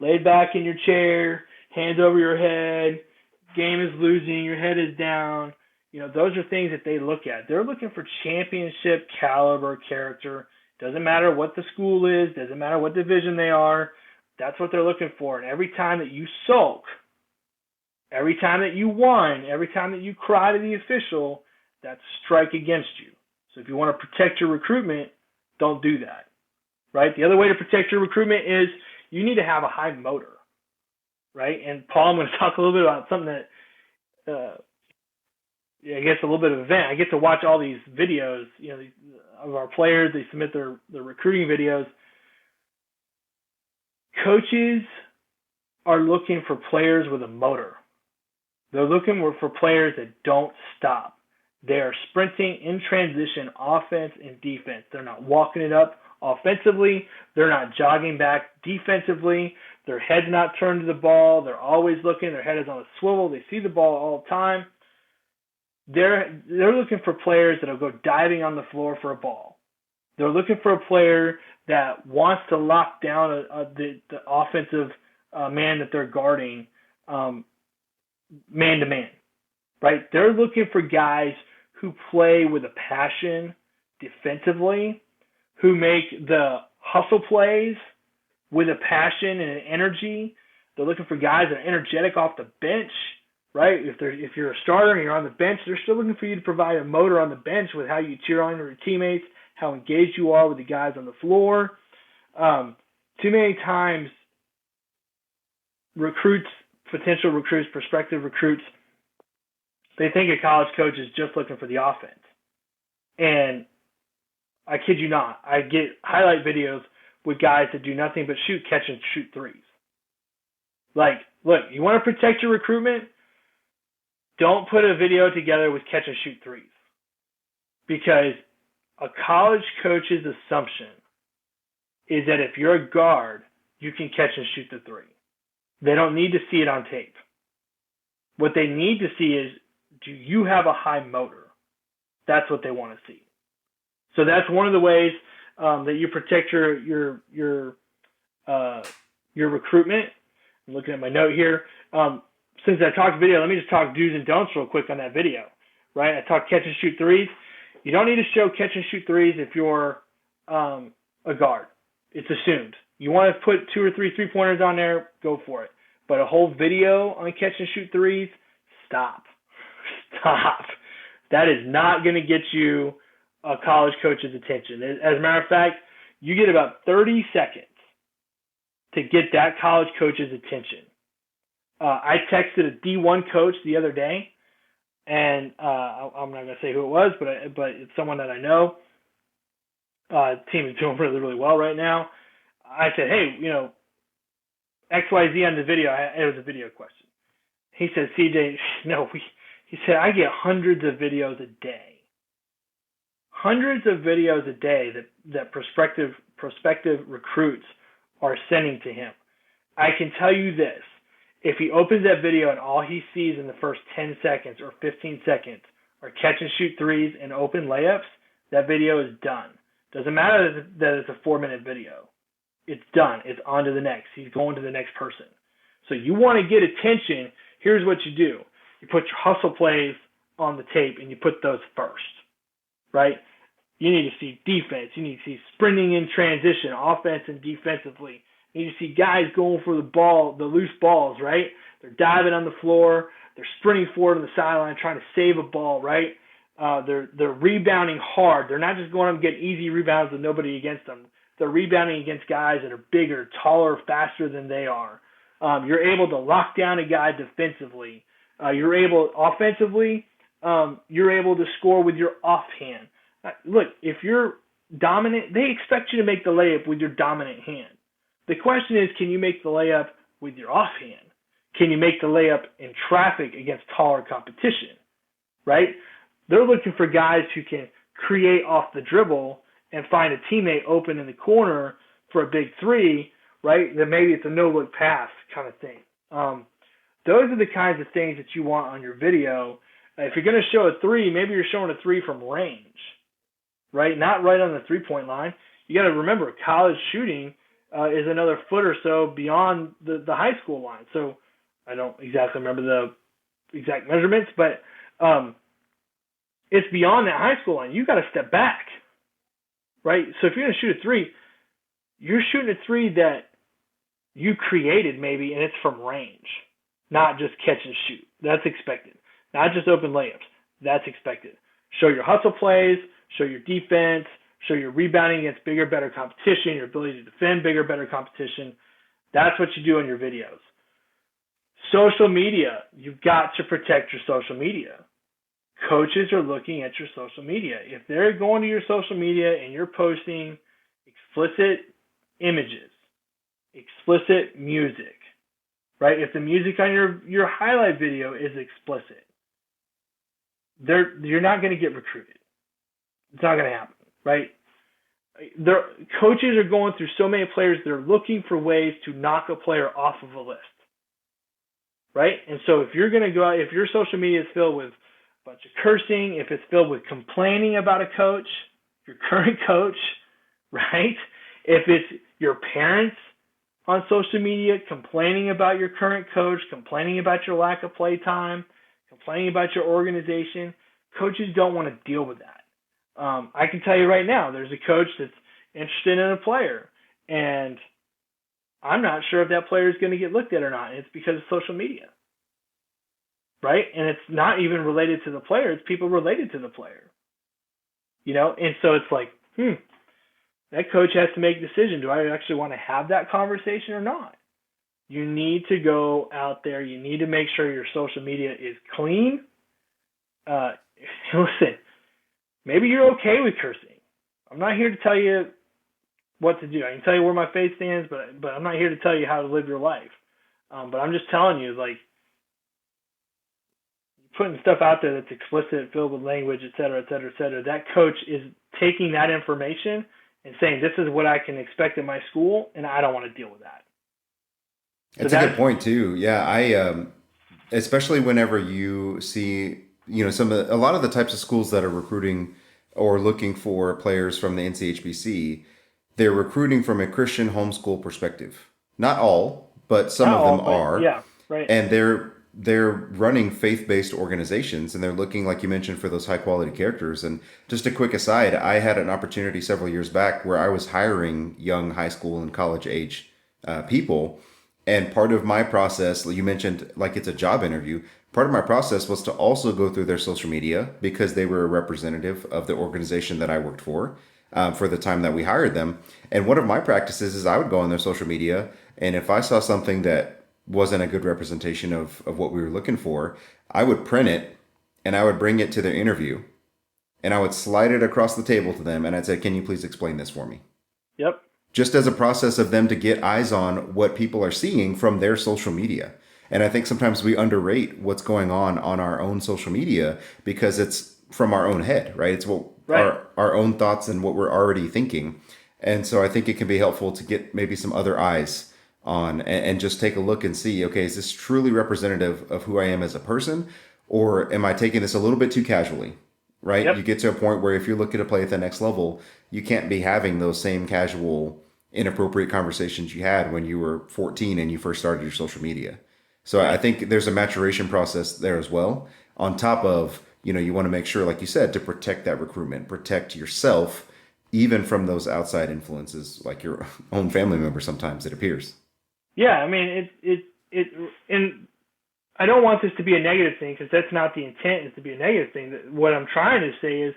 laid back in your chair, hands over your head, game is losing, your head is down. Those are things that they look at. They're looking for championship caliber character. Doesn't matter what the school is, doesn't matter what division they are. That's what they're looking for. And every time that you sulk, every time that you whine, every time that you cry to the official, that's a strike against you. So if you want to protect your recruitment, don't do that, right? The other way to protect your recruitment is you need to have a high motor, right? And Paul, I'm going to talk a little bit about something that, I guess a little bit of event. I get to watch all these videos, of our players. They submit their recruiting videos. Coaches are looking for players with a motor. They're looking for players that don't stop. They are sprinting in transition, offense and defense. They're not walking it up offensively. They're not jogging back defensively. Their head's not turned to the ball. They're always looking. Their head is on a swivel. They see the ball all the time. They're looking for players that will go diving on the floor for a ball. They're looking for a player that wants to lock down the offensive man that they're guarding man to man, right? They're looking for guys who play with a passion defensively, who make the hustle plays with a passion and an energy. They're looking for guys that are energetic off the bench, right? If you're a starter and you're on the bench, they're still looking for you to provide a motor on the bench with how you cheer on your teammates, how engaged you are with the guys on the floor. Too many times, potential recruits, prospective recruits, they think a college coach is just looking for the offense. And I kid you not, I get highlight videos with guys that do nothing but shoot, catch, and shoot threes. Like, look, you want to protect your recruitment? Don't put a video together with catch and shoot threes. Because a college coach's assumption is that if you're a guard, you can catch and shoot the three. They don't need to see it on tape. What they need to see is, do you have a high motor? That's what they want to see. So that's one of the ways that you protect your recruitment. I'm looking at my note here. Since I talked video, let me just talk do's and don'ts real quick on that video. Right? I talked catch and shoot threes. You don't need to show catch and shoot threes if you're a guard. It's assumed. You want to put 2 or 3 3-pointers on there, go for it. But a whole video on catch and shoot threes, stop. Stop. That is not going to get you a college coach's attention. As a matter of fact, you get about 30 seconds to get that college coach's attention. I texted a D1 coach the other day, and I'm not going to say who it was, but it's someone that I know. The team is doing really, really well right now. I said, hey, XYZ on the video. It was a video question. He said, CJ, he said, I get hundreds of videos a day. Hundreds of videos a day that prospective recruits are sending to him. I can tell you this. If he opens that video and all he sees in the first 10 seconds or 15 seconds are catch and shoot threes and open layups, that video is done. Doesn't matter that it's a 4-minute video. It's done. It's on to the next. He's going to the next person. So you want to get attention, here's what you do. You put your hustle plays on the tape and you put those first, right? You need to see defense. You need to see sprinting in transition, offense and defensively. You need to see guys going for the ball, the loose balls, right? They're diving on the floor. They're sprinting forward on the sideline trying to save a ball, right? They're rebounding hard. They're not just going up and getting easy rebounds with nobody against them. They're rebounding against guys that are bigger, taller, faster than they are. You're able to lock down a guy defensively. Offensively, you're able to score with your offhand. Look, if you're dominant, they expect you to make the layup with your dominant hand. The question is, can you make the layup with your offhand? Can you make the layup in traffic against taller competition, right? They're looking for guys who can create off the dribble and find a teammate open in the corner for a big three, right? Then maybe it's a no-look pass kind of thing. Those are the kinds of things that you want on your video. If you're going to show a three, maybe you're showing a three from range, right? Not right on the 3-point line. You got to remember, college shooting is another foot or so beyond the high school line. So I don't exactly remember the exact measurements, but it's beyond that high school line. You got to step back, right? So if you're going to shoot a three, you're shooting a three that you created maybe, and it's from range, not just catch and shoot. That's expected. Not just open layups. That's expected. Show your hustle plays, show your defense, show your rebounding against bigger, better competition, your ability to defend bigger, better competition. That's what you do in your videos. Social media, you've got to protect your social media. Coaches are looking at your social media. If they're going to your social media and you're posting explicit images, explicit music, right? If the music on your highlight video is explicit, you're not going to get recruited. It's not going to happen, right? Coaches are going through so many players, they're looking for ways to knock a player off of a list, right? And so if you're going to go out, if your social media is filled with a bunch of cursing, if it's filled with complaining about a coach, your current coach, right? If it's your parents on social media complaining about your current coach, complaining about your lack of play time, complaining about your organization, coaches don't want to deal with that. I can tell you right now, there's a coach that's interested in a player, and I'm not sure if that player is going to get looked at or not. It's because of social media, right? And it's not even related to the player. It's people related to the player, And so it's like, that coach has to make a decision. Do I actually want to have that conversation or not? You need to go out there. You need to make sure your social media is clean. Listen, maybe you're okay with cursing. I'm not here to tell you what to do. I can tell you where my faith stands, but I'm not here to tell you how to live your life. But I'm just telling you, like, putting stuff out there that's explicit, filled with language, et cetera, et cetera, et cetera. That coach is taking that information and saying, this is what I can expect in my school, and I don't want to deal with that. It's a good point too. Yeah, I especially whenever you see, a lot of the types of schools that are recruiting or looking for players from the NCHBC, they're recruiting from a Christian homeschool perspective. Not all, but some of them are. Yeah, right. And they're running faith-based organizations, and they're looking, like you mentioned, for those high-quality characters. And just a quick aside, I had an opportunity several years back where I was hiring young high school and college age people. And part of my process, you mentioned like it's a job interview, part of my process was to also go through their social media because they were a representative of the organization that I worked for the time that we hired them. And one of my practices is I would go on their social media, and if I saw something that wasn't a good representation of what we were looking for, I would print it and I would bring it to their interview and I would slide it across the table to them and I'd say, can you please explain this for me? Yep. Just as a process of them to get eyes on what people are seeing from their social media. And I think sometimes we underrate what's going on our own social media because it's from our own head, right? It's what our own thoughts and what we're already thinking. And so I think it can be helpful to get maybe some other eyes on and just take a look and see, okay, is this truly representative of who I am as a person? Or am I taking this a little bit too casually, right? Yep. You get to a point where if you're looking to play at the next level, you can't be having those same casual, inappropriate conversations you had when you were 14 and you first started your social media. So I think there's a maturation process there as well. On top of, you want to make sure, like you said, to protect that recruitment, protect yourself, even from those outside influences, like your own family member sometimes, it appears. Yeah, I mean, and I don't want this to be a negative thing because that's not the intent, is to be a negative thing. What I'm trying to say is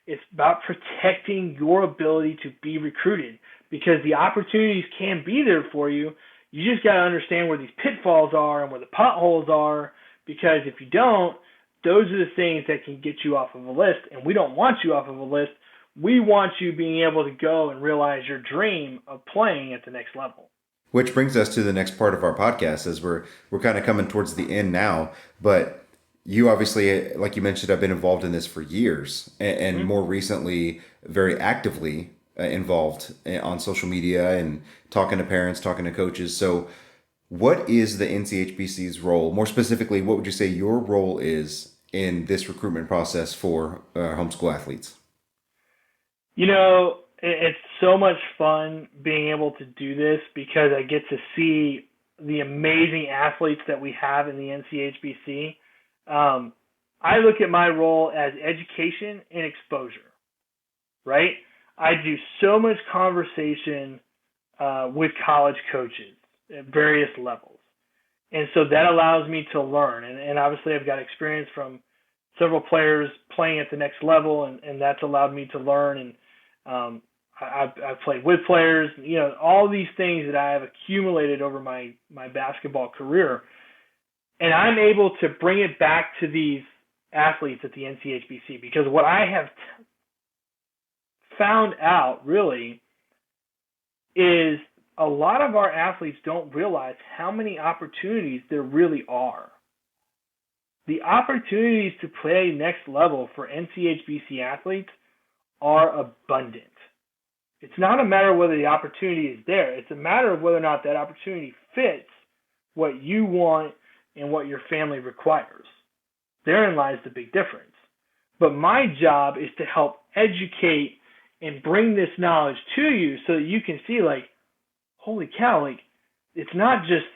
it's about protecting your ability to be recruited because the opportunities can be there for you. You just got to understand where these pitfalls are and where the potholes are, because if you don't, those are the things that can get you off of a list, and we don't want you off of a list. We want you being able to go and realize your dream of playing at the next level. Which brings us to the next part of our podcast, as we're kind of coming towards the end now. But you obviously, like you mentioned, have been involved in this for years, and more recently, very actively involved on social media and talking to parents, talking to coaches. So what is the NCHBC's role? More specifically, what would you say your role is in this recruitment process for homeschool athletes? It's so much fun being able to do this because I get to see the amazing athletes that we have in the NCHBC. I look at my role as education and exposure, right? I do so much conversation with college coaches at various levels. And so that allows me to learn. And obviously I've got experience from several players playing at the next level, and that's allowed me to learn. And I've played with players, all these things that I have accumulated over my basketball career. And I'm able to bring it back to these athletes at the NCHBC because what I have found out really is a lot of our athletes don't realize how many opportunities there really are. The opportunities to play next level for NCHBC athletes are abundant. It's not a matter of whether the opportunity is there. It's a matter of whether or not that opportunity fits what you want and what your family requires. Therein lies the big difference. But my job is to help educate and bring this knowledge to you so that you can see, holy cow, it's not just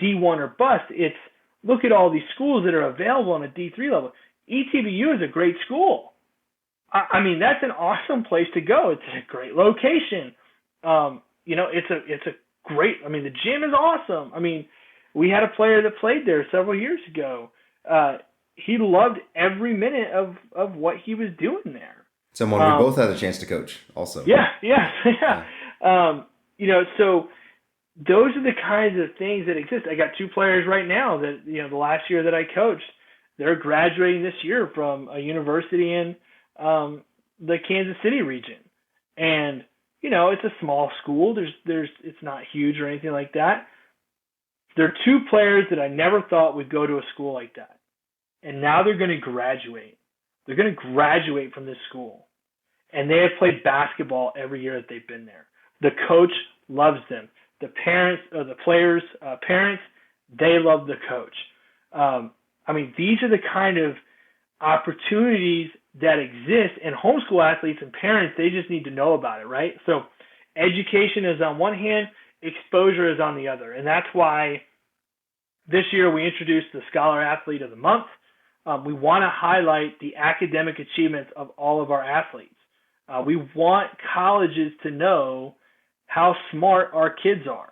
D1 or bust. It's look at all these schools that are available on a D3 level. ETBU is a great school. I mean, that's an awesome place to go. It's a great location. It's a great. I mean, the gym is awesome. I mean, we had a player that played there several years ago. He loved every minute of what he was doing there. Someone we both had a chance to coach also. Yeah. So those are the kinds of things that exist. I got two players right now that, the last year that I coached, they're graduating this year from a university in the Kansas City region. And, it's a small school. It's not huge or anything like that. There are two players that I never thought would go to a school like that. And now they're going to graduate. They're going to graduate from this school. And they have played basketball every year that they've been there. The coach loves them. The parents, or the players' parents, they love the coach. These are the kind of opportunities that exist, and homeschool athletes and parents, they just need to know about it, right? So education is on one hand, exposure is on the other. And that's why this year we introduced the Scholar Athlete of the Month. We want to highlight the academic achievements of all of our athletes. We want colleges to know how smart our kids are,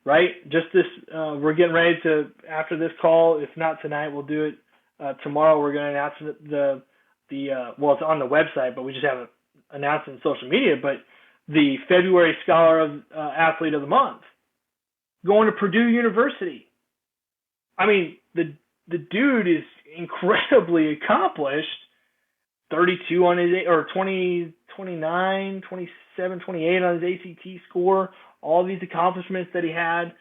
right? Just this, we're getting ready to, after this call, if not tonight, we'll do it tomorrow. We're going to announce it's on the website, but we just haven't announced it in social media, but the February Scholar Athlete of the Month, going to Purdue University. I mean, the dude is incredibly accomplished. 32 on his, or 20, 29, 27, 28 on his ACT score. All these accomplishments that he had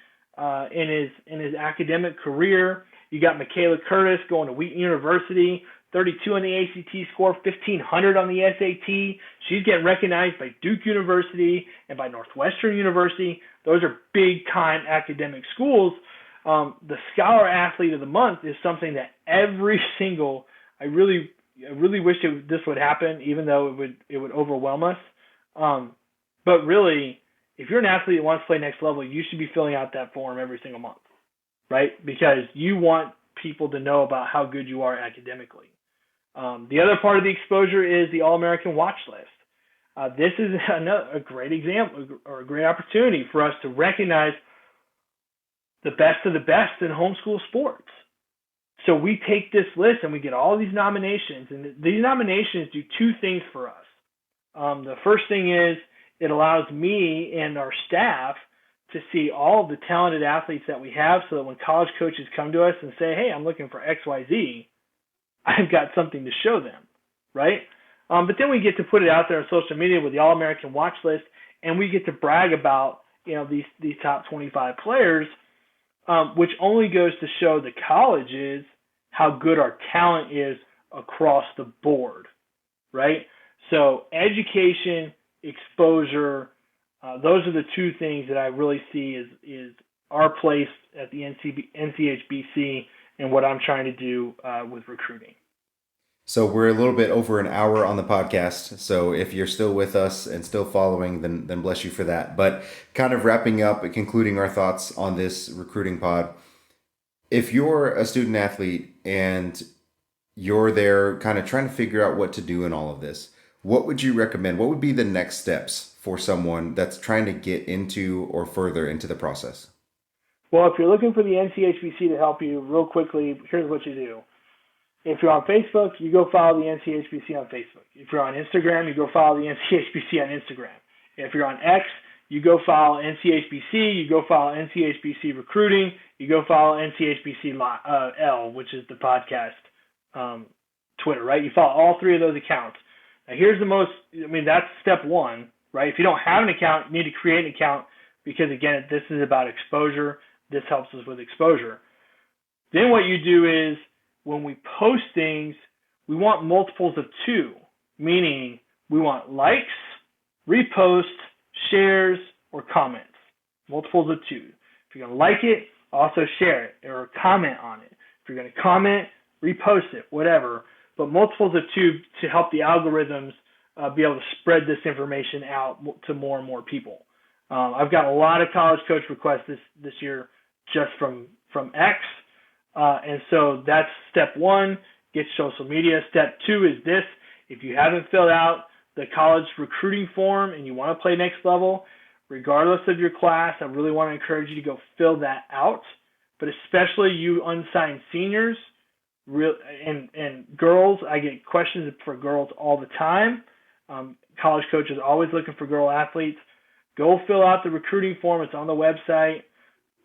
in his academic career. You got Michaela Curtis going to Wheaton University, 32 on the ACT score, 1,500 on the SAT. She's getting recognized by Duke University and by Northwestern University. Those are big-time academic schools. The Scholar Athlete of the Month is something that every single, I really wish this would happen, even though it would overwhelm us. But really, if you're an athlete that wants to play next level, you should be filling out that form every single month, right? Because you want people to know about how good you are academically. The other part of the exposure is the All-American Watch List. This is a great example or a great opportunity for us to recognize the best of the best in homeschool sports. So we take this list and we get all these nominations, and these nominations do two things for us. The first thing is it allows me and our staff to see all of the talented athletes that we have, so that when college coaches come to us and say, hey, I'm looking for XYZ, I've got something to show them, right? But then we get to put it out there on social media with the All-American Watch List, and we get to brag about these top 25 players, which only goes to show the colleges how good our talent is across the board, right? So education, exposure, those are the two things that I really see is our place at the NCHBC and what I'm trying to do with recruiting. So we're a little bit over an hour on the podcast. So if you're still with us and still following, then bless you for that. But kind of wrapping up and concluding our thoughts on this recruiting pod. If you're a student athlete and you're there kind of trying to figure out what to do in all of this, what would you recommend? What would be the next steps for someone that's trying to get into or further into the process? Well, if you're looking for the NCHBC to help you, real quickly, here's what you do. If you're on Facebook, you go follow the NCHBC on Facebook. If you're on Instagram, you go follow the NCHBC on Instagram. If you're on X, you go follow NCHBC, you go follow NCHBC Recruiting, you go follow NCHBC L, which is the podcast Twitter, right? You follow all three of those accounts. Now, that's step one, right? If you don't have an account, you need to create an account because, again, this is about exposure. This helps us with exposure. Then what you do is when we post things, we want multiples of 2, meaning we want likes, reposts, shares, or comments. Multiples of 2. If you're going to like it, also share it or comment on it. If you're going to comment, repost it, whatever. But multiples of 2 to help the algorithms be able to spread this information out to more and more people. I've got a lot of college coach requests this year just from X. And so that's step 1, get social media. Step 2 is this. If you haven't filled out the college recruiting form and you want to play next level, regardless of your class, I really want to encourage you to go fill that out. But especially you unsigned seniors and girls, I get questions for girls all the time. College coaches are always looking for girl athletes. Go fill out the recruiting form. It's on the website.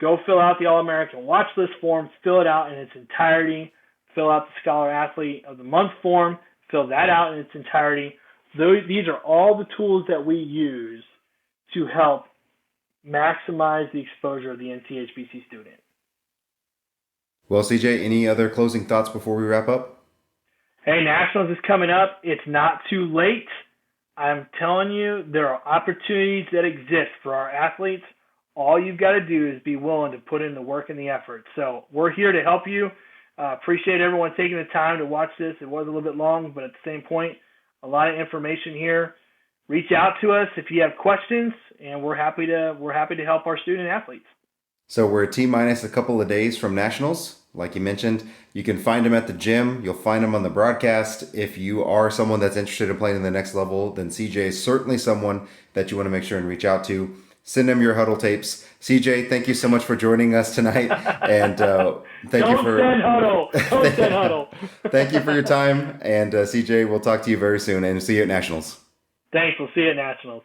Go fill out the All-American Watch List form. Fill it out in its entirety. Fill out the Scholar Athlete of the Month form. Fill that out in its entirety. These are all the tools that we use to help maximize the exposure of the NCHBC student. Well, CJ, any other closing thoughts before we wrap up? Hey, Nationals is coming up. It's not too late. I'm telling you, there are opportunities that exist for our athletes. All you've got to do is be willing to put in the work and the effort. So we're here to help you. Appreciate everyone taking the time to watch this. It was a little bit long, but at the same point, a lot of information here. Reach out to us if you have questions, and we're happy to help our student athletes. So we're a T-minus a couple of days from Nationals. Like you mentioned, you can find them at the gym. You'll find them on the broadcast. If you are someone that's interested in playing in the next level, then CJ is certainly someone that you want to make sure and reach out to. Send them your huddle tapes. CJ, thank you so much for joining us tonight. And thank you for... Don't send huddle. Thank you for your time. And CJ, we'll talk to you very soon and see you at Nationals. Thanks. We'll see you at Nationals.